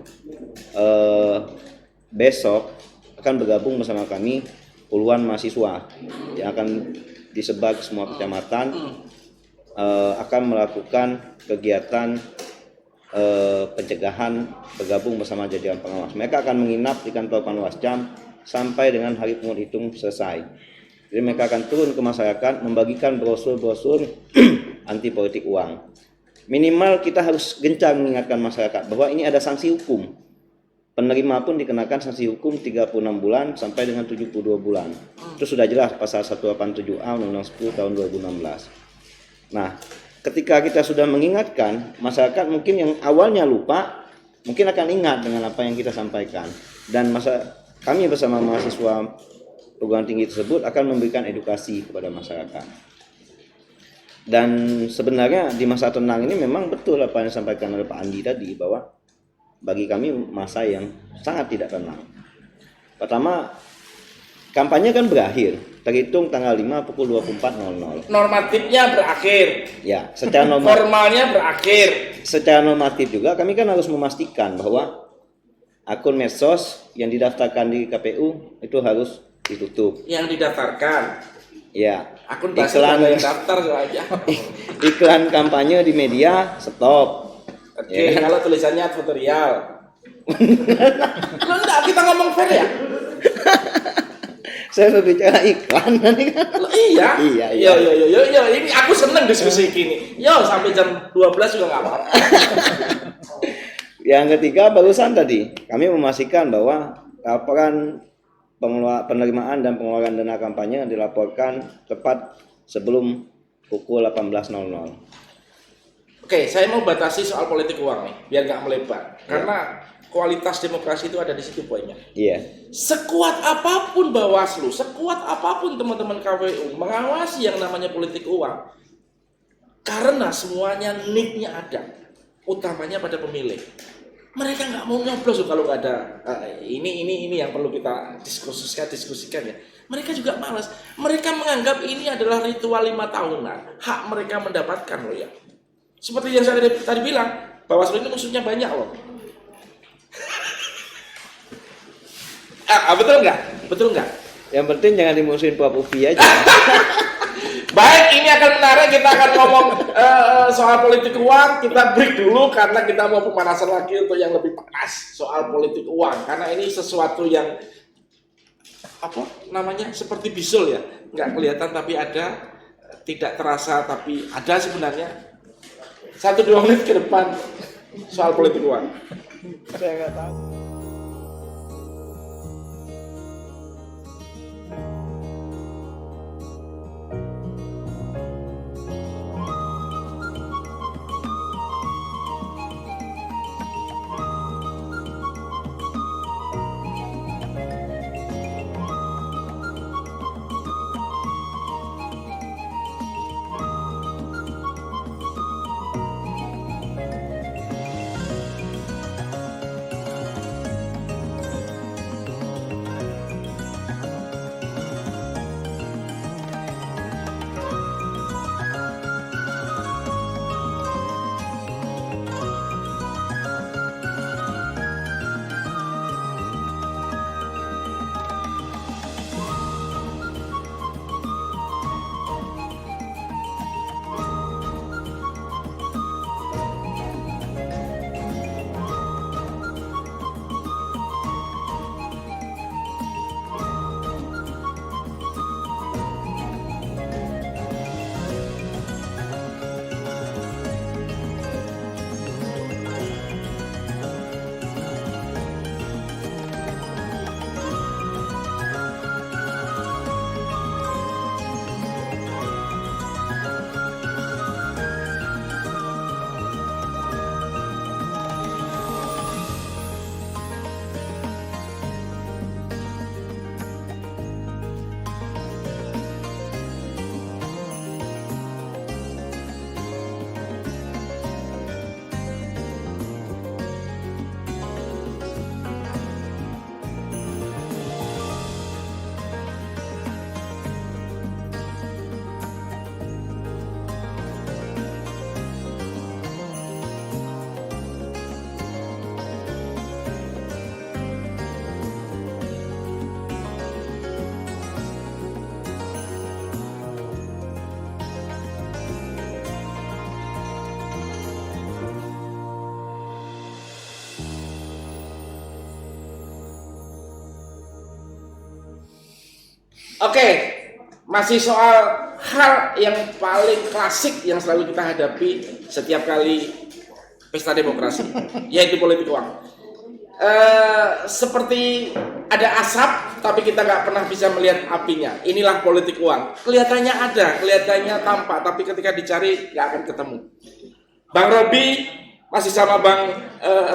besok akan bergabung bersama kami puluhan mahasiswa yang akan disebar ke semua kecamatan, akan melakukan kegiatan pencegahan, bergabung bersama jajaran pengawas. Mereka akan menginap di kantor Panwascam sampai dengan hari pungut hitung selesai. Jadi mereka akan turun ke masyarakat membagikan brosur-brosur anti politik uang. Minimal kita harus gencar mengingatkan masyarakat bahwa ini ada sanksi hukum. Penerima pun dikenakan sanksi hukum 36 bulan sampai dengan 72 bulan. Itu sudah jelas pasal 187A Undang-Undang 10 tahun 2016. Nah, ketika kita sudah mengingatkan, masyarakat mungkin yang awalnya lupa, mungkin akan ingat dengan apa yang kita sampaikan. Dan kami bersama mahasiswa perguruan tinggi tersebut akan memberikan edukasi kepada masyarakat. Dan sebenarnya di masa tenang ini memang betul apa yang disampaikan oleh Pak Andi tadi, bahwa bagi kami masa yang sangat tidak tenang. Pertama, kampanye kan berakhir, terhitung tanggal 5 pukul 24.00. Normatifnya berakhir. Ya, secara normatif. Formalnya berakhir. Secara normatif juga kami kan harus memastikan bahwa akun medsos yang didaftarkan di KPU itu harus ditutup. Yang didaftarkan. Ya. Akun iklan yang daftar aja. Iklan kampanye di media stop. Oke, Ya. kalau tulisannya tutorial. Lo enggak, kita ngomong fair ya? Saya berbicara iklan nanti kan. Loh, iya. Iya. Yo, ini aku seneng diskusi gini. Yo, sampai jam 12 juga enggak apa-apa. Yang ketiga barusan tadi kami memastikan bahwa laporan penerimaan dan pengeluaran dana kampanye dilaporkan tepat sebelum pukul 18.00. Oke, saya mau batasi soal politik uang nih, biar nggak melebar. Karena kualitas demokrasi itu ada di situ poinnya. Iya. Sekuat apapun Bawaslu, sekuat apapun teman-teman KPU mengawasi yang namanya politik uang, karena semuanya nicknya ada, utamanya pada pemilih. Mereka nggak mau nyoblos kalau nggak ada ini yang perlu kita diskusikan ya. Mereka juga malas. Mereka menganggap ini adalah ritual 5 tahunan, hak mereka mendapatkan loh ya. Seperti yang saya tadi bilang, Bawaslu ini musuhnya banyak loh. Betul nggak? Betul nggak? Yang penting jangan dimusuhin Pak Ufi aja. Baik, ini akan menarik. Kita akan ngomong soal politik uang. Kita break dulu karena kita mau pemanasan lagi untuk yang lebih panas soal politik uang. Karena ini sesuatu yang apa namanya seperti bisul ya, nggak kelihatan tapi ada, tidak terasa tapi ada sebenarnya. 1-2 menit ke depan soal politik uang. Saya nggak tahu. Oke, masih soal hal yang paling klasik yang selalu kita hadapi setiap kali pesta demokrasi, yaitu politik uang. Seperti ada asap, tapi kita nggak pernah bisa melihat apinya. Inilah politik uang. Kelihatannya ada, kelihatannya tampak, tapi ketika dicari nggak akan ketemu. Bang Robi masih sama Bang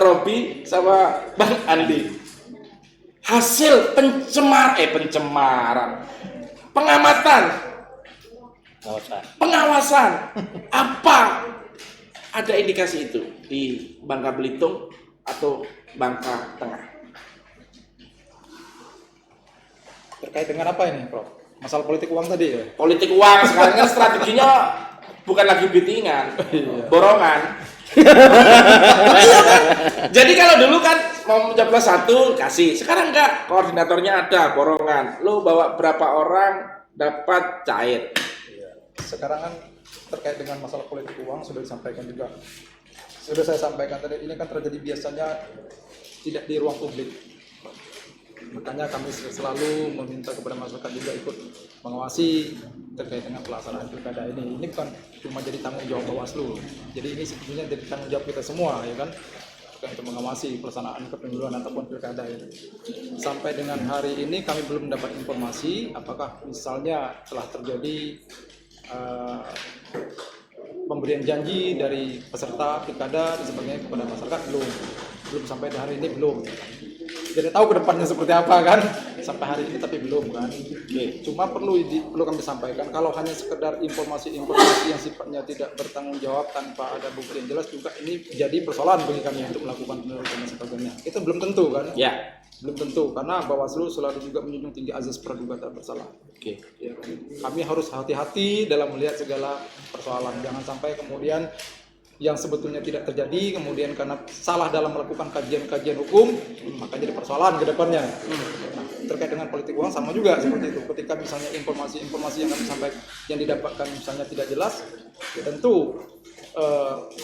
Robi sama Bang Andi. Hasil pencemaran, pengawasan, apa ada indikasi itu di Bangka Belitung atau Bangka Tengah? Terkait dengan apa ini, Prof? Masalah politik uang tadi ya? Politik uang sekarang kan strateginya bukan lagi biddingan, borongan. Iya kan? Jadi kalau dulu kan mau mencoblos satu kasih, sekarang enggak, koordinatornya ada, borongan. Lo bawa berapa orang dapat cair. Sekarang kan terkait dengan masalah politik uang sudah disampaikan juga. Sudah saya sampaikan tadi, ini kan terjadi biasanya tidak di ruang publik. Makanya kami selalu meminta kepada masyarakat juga ikut mengawasi terkait dengan pelaksanaan pilkada ini. Ini bukan cuma jadi tanggung jawab Bawaslu. Jadi ini sebetulnya jadi tanggung jawab kita semua, ya kan? Untuk mengawasi pelaksanaan kepemiluan ataupun pilkada ini. Sampai dengan hari ini kami belum mendapat informasi apakah misalnya telah terjadi pemberian janji dari peserta pilkada dan sebagainya kepada masyarakat. Belum sampai hari ini belum. Tidak tahu ke depannya seperti apa kan, sampai hari ini tapi belum kan. Cuma perlu kami sampaikan, kalau hanya sekedar informasi-informasi yang sifatnya tidak bertanggung jawab tanpa ada bukti yang jelas, juga ini jadi persoalan bagi kami untuk melakukan penelitian dan sebagainya. Itu belum tentu kan? Ya. Belum tentu, karena Bawaslu selalu juga menjunjung tinggi azas praduga tak bersalah. Ya, kan? Kami harus hati-hati dalam melihat segala persoalan, jangan sampai kemudian yang sebetulnya tidak terjadi, kemudian karena salah dalam melakukan kajian-kajian hukum, maka jadi persoalan ke depannya. Nah, terkait dengan politik uang sama juga seperti itu. Ketika misalnya informasi-informasi yang kami sampaikan yang didapatkan misalnya tidak jelas, ya tentu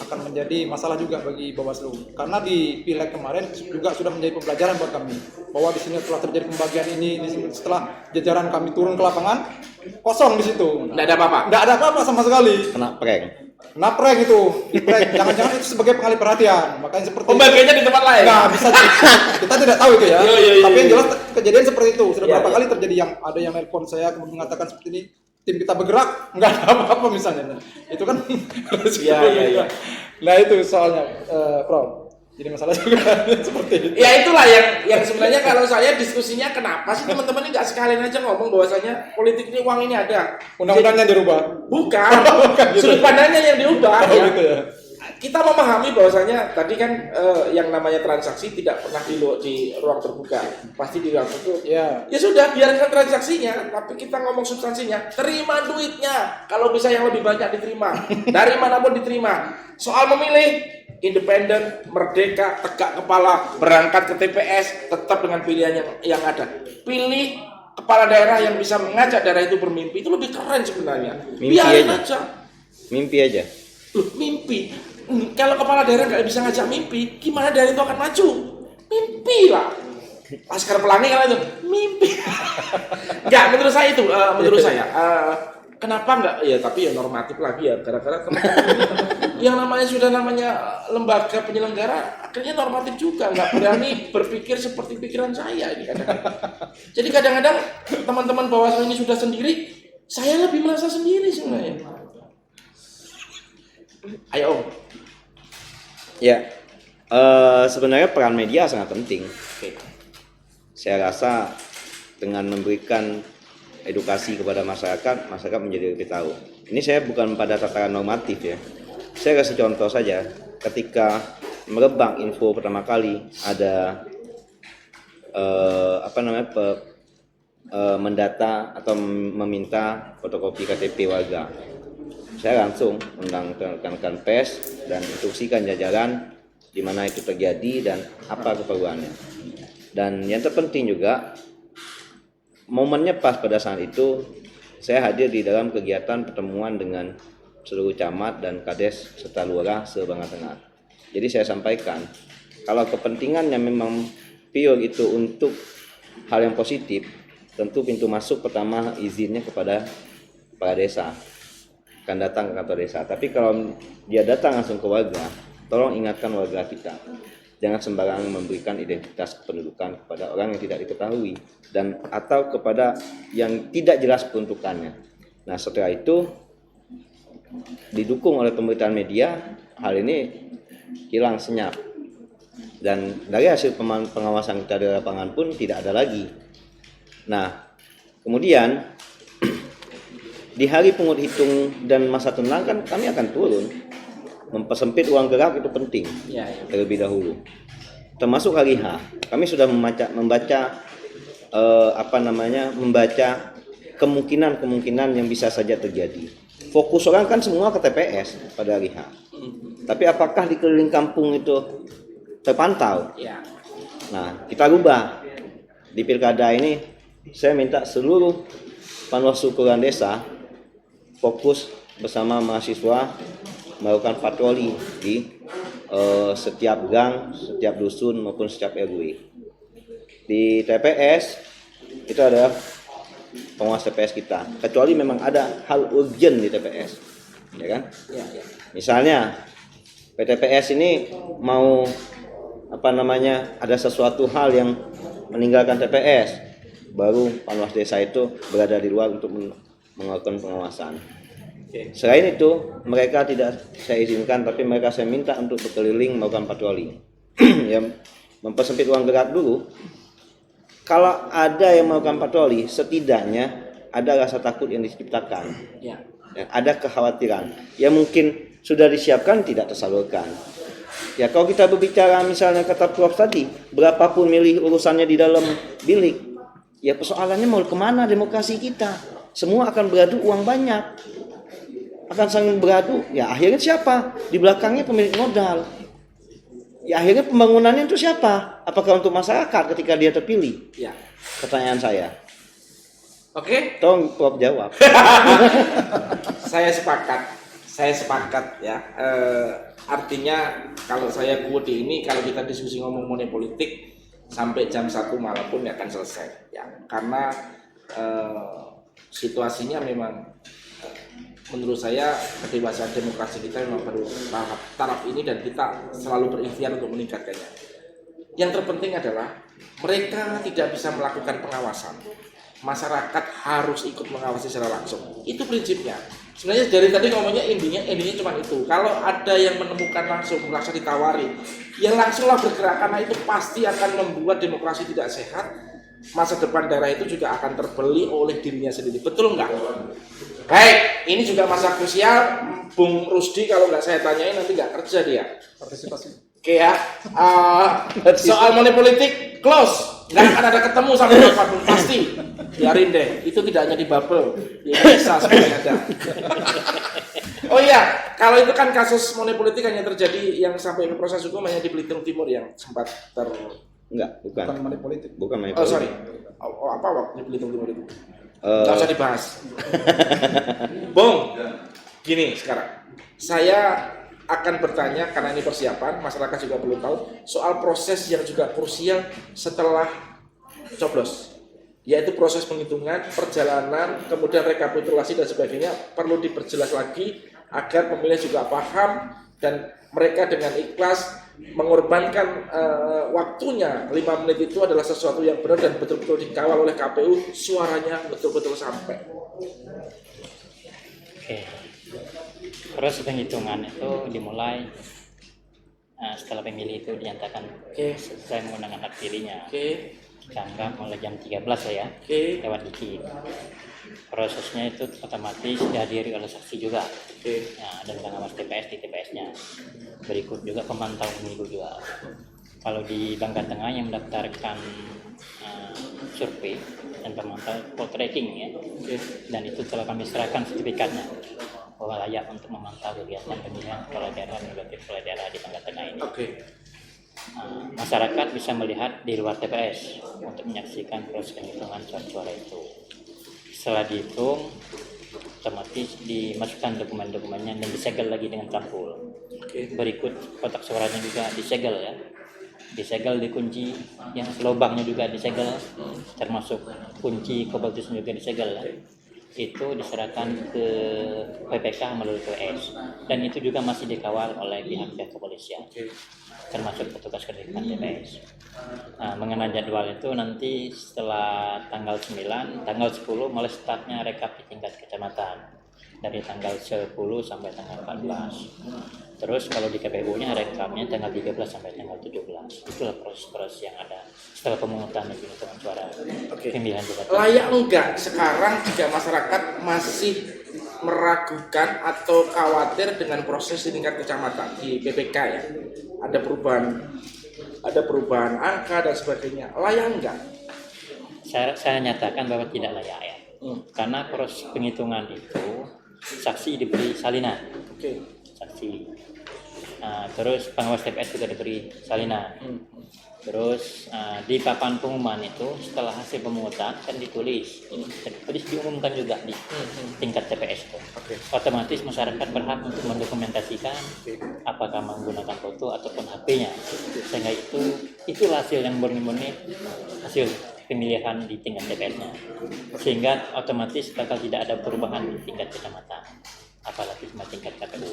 akan menjadi masalah juga bagi Bawaslu. Karena di Pileg kemarin juga sudah menjadi pembelajaran buat kami, bahwa di sini telah terjadi pembagian ini, di sini setelah jajaran kami turun ke lapangan, kosong di situ. Nggak ada apa-apa. Nggak ada apa-apa sama sekali. Kena prank. Naprek itu, diprek. Jangan-jangan itu sebagai pengalih perhatian. Makanya seperti Pembagiannya di tempat lain. Nah, bisa kita tidak tahu itu ya. Iya. Tapi yang jelas kejadian seperti itu. Sudah berapa Iya. kali terjadi yang ada yang nelpon saya kemudian mengatakan seperti ini, tim kita bergerak, nggak ada apa-apa misalnya. Itu kan Iya. Nah, itu soalnya Prof. Jadi masalah juga seperti itu. Ya itulah yang sebenarnya kalau saya diskusinya kenapa sih teman-teman ini nggak sekalian aja ngomong bahwasanya politik ini uang ini ada. Undang-undangnya dirubah. Bukan, gitu. sudut pandangnya yang diubah. Oh, Ya. gitu ya. Kita memahami bahwasanya tadi kan yang namanya transaksi tidak pernah di ruang terbuka, pasti di ruang tertutup. Ya. Ya sudah, biarkan transaksinya, tapi kita ngomong substansinya. Terima duitnya, kalau bisa yang lebih banyak diterima, dari manapun diterima. Soal memilih, independen, merdeka, tegak kepala, berangkat ke TPS, tetap dengan pilihan yang ada. Pilih kepala daerah yang bisa mengajak daerah itu bermimpi, itu lebih keren sebenarnya. Mimpi Biarin aja. aja. Mimpi aja. Loh, mimpi. Kalau kepala daerah nggak bisa ngajak mimpi, gimana daerah itu akan maju? Mimpi lah. Laskar Pelangi kalau itu mimpi. Nggak, menurut saya itu, menurut saya. Kenapa nggak? Ya tapi ya normatif lagi ya. Gara-gara teman-teman yang namanya sudah namanya lembaga penyelenggara, akhirnya normatif juga. Nggak berani berpikir seperti pikiran saya ini kadang-kadang. Jadi kadang-kadang teman-teman Bawaslu ini sudah sendiri, saya lebih merasa sendiri sebenarnya. Ayo Om. Ya, sebenarnya peran media sangat penting. Saya rasa dengan memberikan edukasi kepada masyarakat menjadi lebih tahu. Ini saya bukan pada tataran normatif ya. Saya kasih contoh saja. Ketika merebak info pertama kali ada mendata atau meminta fotokopi KTP warga, saya langsung undang rekan-rekan pers dan instruksikan jajaran di mana itu terjadi dan apa keperluannya. Dan yang terpenting juga, momennya pas pada saat itu saya hadir di dalam kegiatan pertemuan dengan seluruh camat dan kades serta lurah se-Bangka Tengah. Jadi saya sampaikan, kalau kepentingannya memang pure itu untuk hal yang positif, tentu pintu masuk pertama izinnya kepada kepala desa, akan datang ke kantor desa. Tapi kalau dia datang langsung ke warga, tolong ingatkan warga kita, jangan sembarangan memberikan identitas kependudukan kepada orang yang tidak diketahui dan atau kepada yang tidak jelas peruntukannya. Nah, setelah itu didukung oleh pemberitaan media, hal ini hilang senyap. Dan dari hasil pengawasan kita di lapangan pun tidak ada lagi. Nah, kemudian di hari pungut hitung dan masa tenang kan kami akan turun. Mempersempit ruang gerak itu penting terlebih dahulu. Termasuk hari H, kami sudah membaca kemungkinan yang bisa saja terjadi. Fokus orang kan semua ke TPS pada hari H. Tapi apakah di keliling kampung itu terpantau? Ya. Nah, kita rubah. Di pilkada ini saya minta seluruh panwas ukuran desa fokus bersama mahasiswa melakukan patroli di setiap gang, setiap dusun maupun setiap RW. Di TPS itu adalah pengawas TPS kita. Kecuali memang ada hal urgent di TPS, ya kan? Ya. Misalnya PTPS ini mau ada sesuatu hal yang meninggalkan TPS, baru panwas desa itu berada di luar untuk melakukan pengawasan. Selain itu, mereka tidak saya izinkan, tapi mereka saya minta untuk berkeliling melakukan patroli. Ya, mempersempit ruang gerak dulu. Kalau ada yang melakukan patroli, setidaknya ada rasa takut yang diciptakan. Ya, ada kekhawatiran yang mungkin sudah disiapkan tidak tersalurkan. Ya, kalau kita berbicara misalnya kata Prof tadi, berapapun milih urusannya di dalam bilik, ya persoalannya mau kemana demokrasi kita? Semua akan beradu uang banyak, akan saling beradu. Ya akhirnya siapa? Di belakangnya pemilik modal. Ya akhirnya pembangunannya itu siapa? Apakah untuk masyarakat ketika dia terpilih? Ya. Pertanyaan saya. Oke. Tolong Prof jawab. Saya sepakat ya. Artinya kalau saya quote ini, kalau kita diskusi ngomong mengenai politik sampai jam 1 malam pun akan selesai ya, karena situasinya memang menurut saya kedewasaan demokrasi kita memang baru taraf ini dan kita selalu berikhtiar untuk meningkatkannya. Yang terpenting adalah mereka tidak bisa melakukan pengawasan, masyarakat harus ikut mengawasi secara langsung. Itu prinsipnya. Sebenarnya dari tadi ngomongnya intinya cuma itu. Kalau ada yang menemukan langsung, merasa ditawari, ya langsunglah bergerak, karena itu pasti akan membuat demokrasi tidak sehat. Masa depan daerah itu juga akan terbeli oleh dirinya sendiri. Betul nggak? Baik, ini juga masa krusial. Bung Rusdi kalau nggak saya tanyain nanti nggak kerja dia. Partisipasi. Oke ya. Soal money politik close. Nggak akan ada ketemu sampai kapanpun pasti. Biarin deh, itu tidak hanya di Bubble, di Indonesia sebenarnya ada. Oh iya, kalau itu kan kasus money politik hanya terjadi yang sampai ke proses hukum hanya di Belitung Timur yang sempat Bukan money politik. Bukan money Oh politik. sorry, apa waktu di Belitung Timur itu? Nggak usah dibahas. Bung, gini sekarang, saya akan bertanya karena ini persiapan, masyarakat juga perlu tahu soal proses yang juga krusial setelah coblos, yaitu proses penghitungan, perjalanan, kemudian rekapitulasi dan sebagainya perlu diperjelas lagi agar pemilih juga paham dan mereka dengan ikhlas mengorbankan waktunya 5 menit itu adalah sesuatu yang benar dan betul-betul dikawal oleh KPU, suaranya betul-betul sampai. Oke. Proses penghitungan itu dimulai setelah pemilih itu dinyatakan selesai menggunakan hak pilihnya. Kita anggap mulai jam 13 ya, lewat dikit. Prosesnya itu otomatis dihadiri oleh saksi juga, dan pengawas TPS di TPS-nya. Berikut juga pemantau pemilu juga. Kalau di Bangka Tengah yang mendaftarkan survei dan pemantau poll tracking ya, dan itu telah kami serahkan sertifikatnya bahwa layak untuk memantau kegiatan pemilihan kepala daerah dan wakil kepala daerah di Bangka Tengah ini. Masyarakat bisa melihat di luar TPS untuk menyaksikan proses penghitungan suara itu. Setelah dihitung, otomatis dimasukkan dokumen-dokumennya dan disegel lagi dengan sampul. Berikut kotak suaranya juga disegel ya. disegel, dikunci, yang lubangnya juga disegel, termasuk kunci kobaltusnya juga disegel. Itu diserahkan ke PPK melalui PS, dan itu juga masih dikawal oleh pihak kepolisian, termasuk petugas ketertiban TPS. Nah, mengenai jadwal itu nanti setelah tanggal 9, tanggal 10 mulai startnya rekap di tingkat kecamatan dari tanggal 10 sampai tanggal 14. Terus kalau di KPU-nya rekapnya tanggal 13 sampai tanggal 17. Itulah proses-proses yang ada setelah pemungutan dan penghitungan suara pemilihan bupati. Layak enggak sekarang jika masyarakat masih meragukan atau khawatir dengan proses di tingkat kecamatan di PPK ya? Ada perubahan angka dan sebagainya. Layak enggak? Saya nyatakan bahwa tidak layak ya. Karena proses penghitungan itu saksi diberi salinan. Saksi. Nah, terus pengawas TPS juga diberi salinan. Terus di papan pengumuman itu setelah hasil pemungutan kan ditulis, diumumkan juga di tingkat TPS itu. Otomatis masyarakat berhak untuk mendokumentasikan apakah menggunakan foto ataupun HP-nya, sehingga itulah hasil yang murni hasil pemilihan di tingkat TPS-nya, sehingga otomatis bakal tidak ada perubahan di tingkat kecamatan, apalagi cuma tingkat KPU.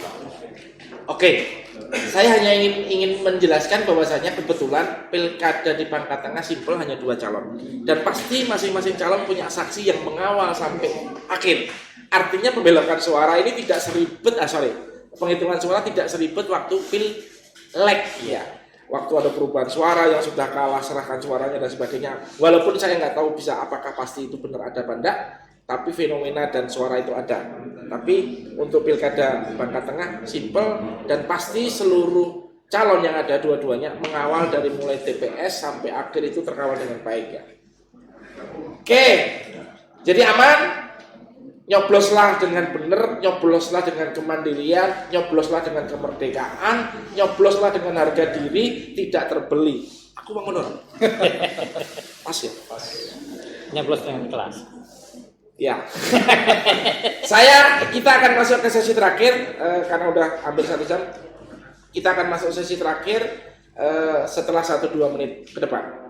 Oke, saya hanya ingin menjelaskan bahwasanya kebetulan pilkada di Bangka Tengah simpel hanya 2 calon, dan pasti masing-masing calon punya saksi yang mengawal sampai akhir. Artinya pembelokan suara ini tidak seribet, penghitungan suara tidak seribet waktu pilek ya. Waktu ada perubahan suara yang sudah kalah serahkan suaranya dan sebagainya. Walaupun saya nggak tahu bisa apakah pasti itu benar ada apa enggak, tapi fenomena dan suara itu ada. Tapi untuk pilkada Bangka Tengah simpel, dan pasti seluruh calon yang ada dua-duanya mengawal dari mulai TPS sampai akhir itu terkawal dengan baik ya. Oke, jadi aman. Nyobloslah dengan benar, nyobloslah dengan kemandirian, nyobloslah dengan kemerdekaan, nyobloslah dengan harga diri, tidak terbeli. Aku mau menurut. Pas ya? Pas. Nyoblos dengan kelas. Ya. Kita akan masuk ke sesi terakhir karena udah hampir 1 jam. Kita akan masuk sesi terakhir setelah 1-2 menit ke depan.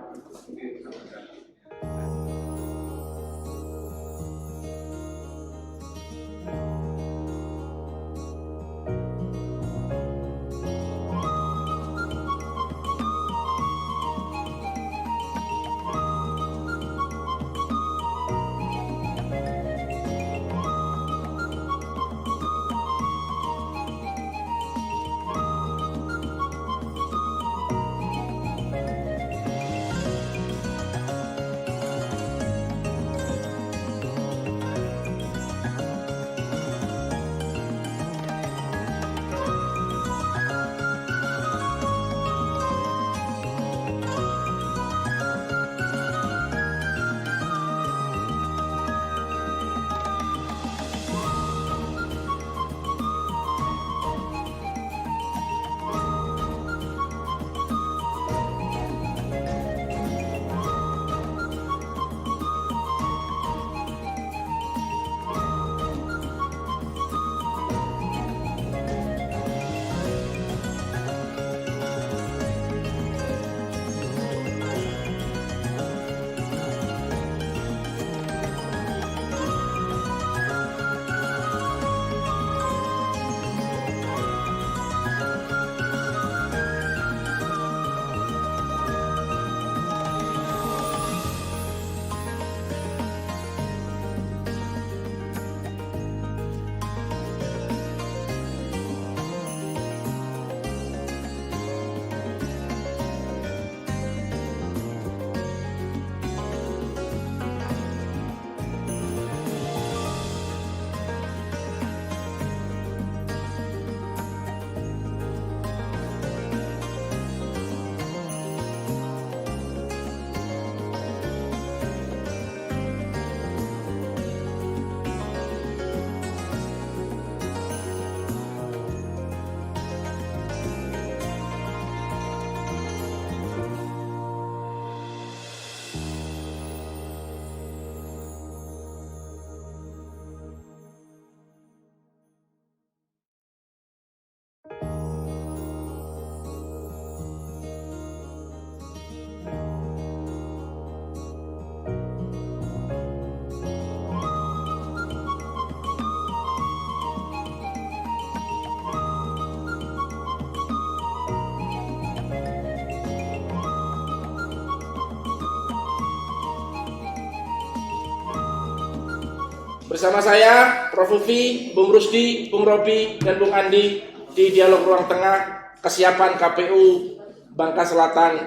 Bersama saya, Prof. Ufi, Bung Rusdi, Bung Robi, dan Bung Andi di Dialog Ruang Tengah kesiapan KPU Bangka Selatan,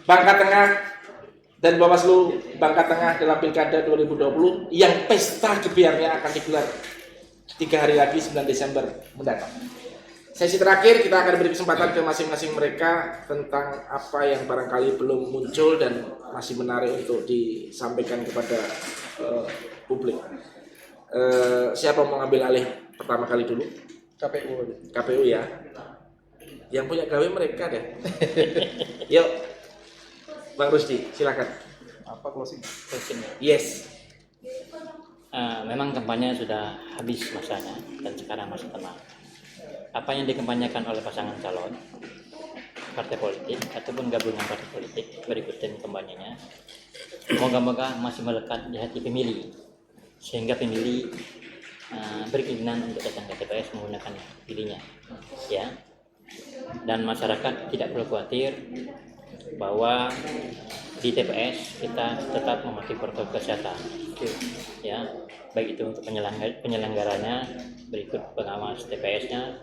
Bangka Tengah, dan Bawaslu Bangka Tengah dalam Pilkada 2020 yang pesta gebiarnya akan digelar 3 hari lagi 9 Desember mendatang. Sesi terakhir kita akan beri kesempatan ke masing-masing mereka tentang apa yang barangkali belum muncul dan masih menarik untuk disampaikan kepada publik. Siapa mau ngambil alih pertama kali dulu? KPU ya. Yang punya gawe mereka deh. Yuk, Bang Rusdi, silakan. Apa closing? Yes. Memang kampanye sudah habis masanya dan sekarang masih tenang. Apa yang dikampanyekan oleh pasangan calon, partai politik ataupun gabungan partai politik berikutin kampanyenya, moga-moga masih melekat di hati pemilih, sehingga pemilih berkeinginan untuk datang ke TPS menggunakan pilihnya, ya. Dan masyarakat tidak perlu khawatir bahwa di TPS kita tetap mematuhi protokol kesehatan, ya, baik itu untuk penyelenggaranya, berikut pengawas TPS-nya,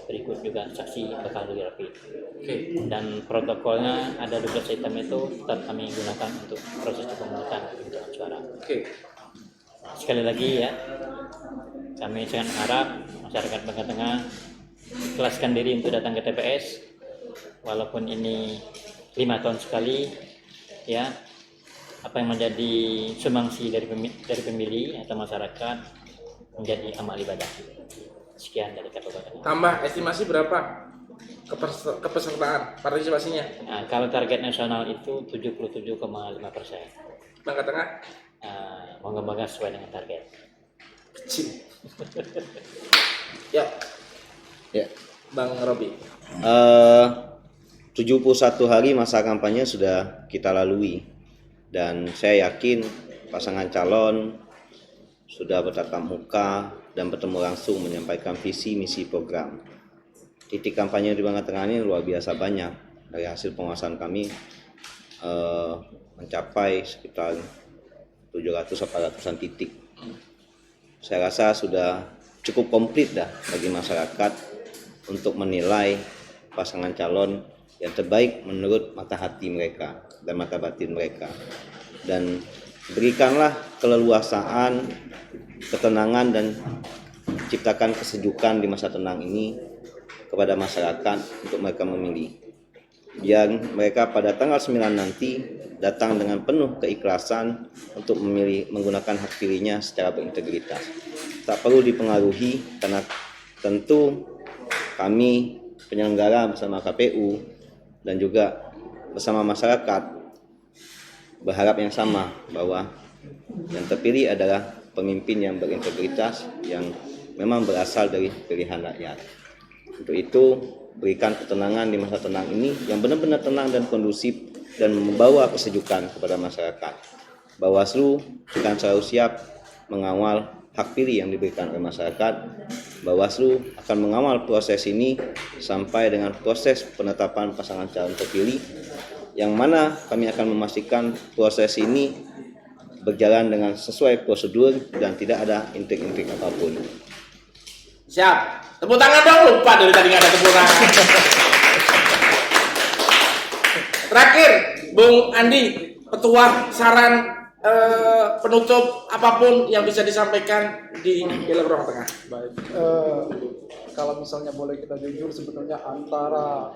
berikut juga saksi bakal dirapid. Dan protokolnya ada 12 item itu tetap kami gunakan untuk proses pemungutan suara. Sekali lagi ya, kami sangat harap masyarakat Bangka Tengah ikhlaskan diri untuk datang ke TPS, walaupun ini 5 tahun sekali, ya. Apa yang menjadi sumbangsi dari pemilih atau masyarakat menjadi amal ibadah. Sekian dari Kabupaten. Tambah estimasi berapa kepesertaan partisipasinya? Nah, kalau target nasional itu 77,5%. Bangka Tengah? Moga-moga sesuai dengan target. Kecil. Ya. Ya. Bang Robi. 71 hari masa kampanye sudah kita lalui dan saya yakin pasangan calon sudah bertatap muka dan bertemu langsung menyampaikan visi misi program. Titik kampanye di Bangka Tengah ini luar biasa banyak. Dari hasil pengawasan kami mencapai sekitar 700-800an titik. Saya rasa sudah cukup komplit dah bagi masyarakat untuk menilai pasangan calon yang terbaik menurut mata hati mereka dan mata batin mereka. Dan berikanlah keleluasaan, ketenangan dan ciptakan kesejukan di masa tenang ini kepada masyarakat untuk mereka memilih. Biar mereka pada tanggal 9 nanti datang dengan penuh keikhlasan untuk memilih menggunakan hak pilihnya secara berintegritas. Tak perlu dipengaruhi karena tentu kami penyelenggara bersama KPU dan juga bersama masyarakat berharap yang sama bahwa yang terpilih adalah pemimpin yang berintegritas yang memang berasal dari pilihan rakyat. Untuk itu berikan ketenangan di masa tenang ini yang benar-benar tenang dan kondusif dan membawa kesejukan kepada masyarakat. Bawaslu akan selalu siap mengawal hak pilih yang diberikan oleh masyarakat. Bawaslu akan mengawal proses ini sampai dengan proses penetapan pasangan calon terpilih, yang mana kami akan memastikan proses ini berjalan dengan sesuai prosedur dan tidak ada intrik-intrik apapun. Siap. Tepuk tangan dong, lupa dari tadi nggak ada tepuk tangan. Terakhir, Bung Andi, petuah, saran, penutup apapun yang bisa disampaikan di Dialog Ruang Tengah. Baik, kalau misalnya boleh kita jujur, sebetulnya antara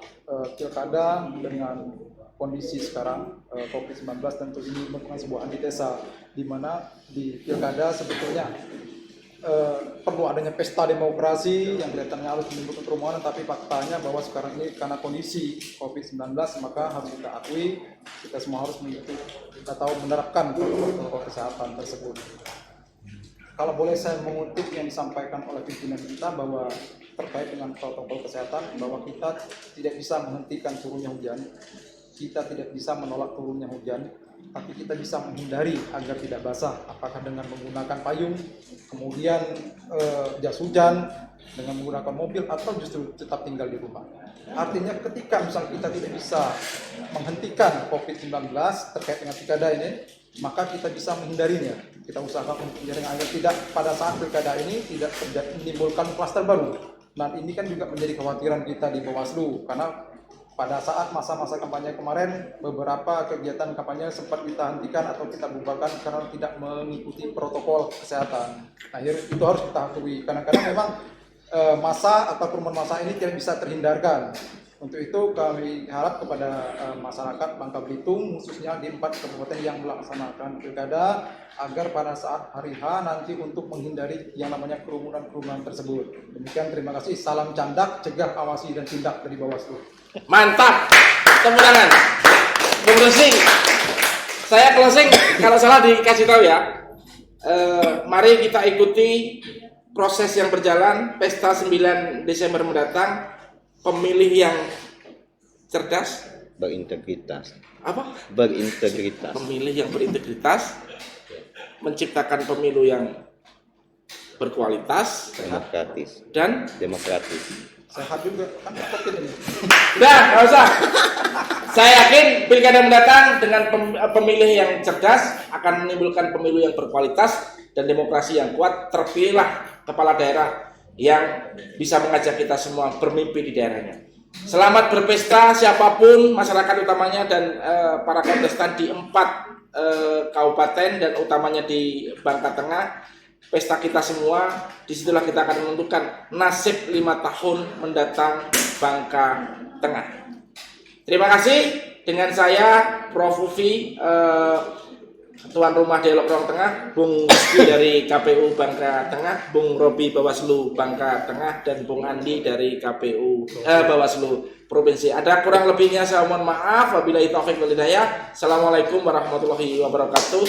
pilkada dengan kondisi sekarang COVID-19 tentu ini merupakan sebuah antitesa, di mana di pilkada sebetulnya perlu adanya pesta demokrasi yang kelihatannya harus menimbulkan kerumunan, tapi faktanya bahwa sekarang ini karena kondisi COVID-19 maka harus kita akui kita semua harus mengikuti, kita tahu menerapkan protokol kesehatan tersebut. Kalau boleh saya mengutip yang disampaikan oleh pimpinan kita bahwa terkait dengan protokol kesehatan, bahwa kita tidak bisa menghentikan turunnya hujan, kita tidak bisa menolak turunnya hujan, tapi kita bisa menghindari agar tidak basah, apakah dengan menggunakan payung, kemudian jas hujan, dengan menggunakan mobil, atau justru tetap tinggal di rumah. Artinya ketika misalnya kita tidak bisa menghentikan COVID-19 terkait dengan pilkada ini, maka kita bisa menghindarinya. Kita usahakan untuk menjaring agar tidak pada saat pilkada ini tidak menimbulkan klaster baru. Nah ini kan juga menjadi kekhawatiran kita di Bawaslu, karena pada saat masa-masa kampanye kemarin beberapa kegiatan kampanye sempat kita hentikan atau kita bubarkan karena tidak mengikuti protokol kesehatan. Akhirnya itu harus kita akui. Kadang-kadang memang masa atau kerumunan masa ini tidak bisa terhindarkan. Untuk itu kami harap kepada masyarakat Bangka Belitung khususnya di 4 kabupaten yang melaksanakan pilkada agar pada saat hari H nanti untuk menghindari yang namanya kerumunan-kerumunan tersebut. Demikian, terima kasih. Salam candak, cegah, awasi dan tindak dari Bawaslu. Mantap, tepuk tangan. Bung Rusdi, saya closing kalau salah dikasih tahu ya. Mari kita ikuti proses yang berjalan, pesta 9 Desember mendatang, pemilih yang cerdas, Berintegritas. apa? Berintegritas. Pemilih yang berintegritas, menciptakan pemilu yang berkualitas Demokratis. dan Demokratis. Sehat juga, kan COVID ini. udah, nggak usah. Saya yakin pilkada mendatang dengan pemilih yang cerdas akan menimbulkan pemilu yang berkualitas dan demokrasi yang kuat. Terpilihlah kepala daerah yang bisa mengajak kita semua bermimpi di daerahnya. Selamat berpesta siapapun, masyarakat utamanya dan para kontestan di 4 kabupaten dan utamanya di Bangka Tengah. Pesta kita semua, disitulah kita akan menentukan nasib 5 tahun mendatang Bangka Tengah. Terima kasih. Dengan saya, Prof. Ufi, Tuan Rumah Dialog Ruang Tengah, Bung Rizky dari KPU Bangka Tengah, Bung Robi Bawaslu Bangka Tengah, dan Bung Andi dari KPU Bawaslu Provinsi. Ada kurang lebihnya saya mohon maaf. Wabillahi taufiq wal hidayah. Assalamualaikum warahmatullahi wabarakatuh.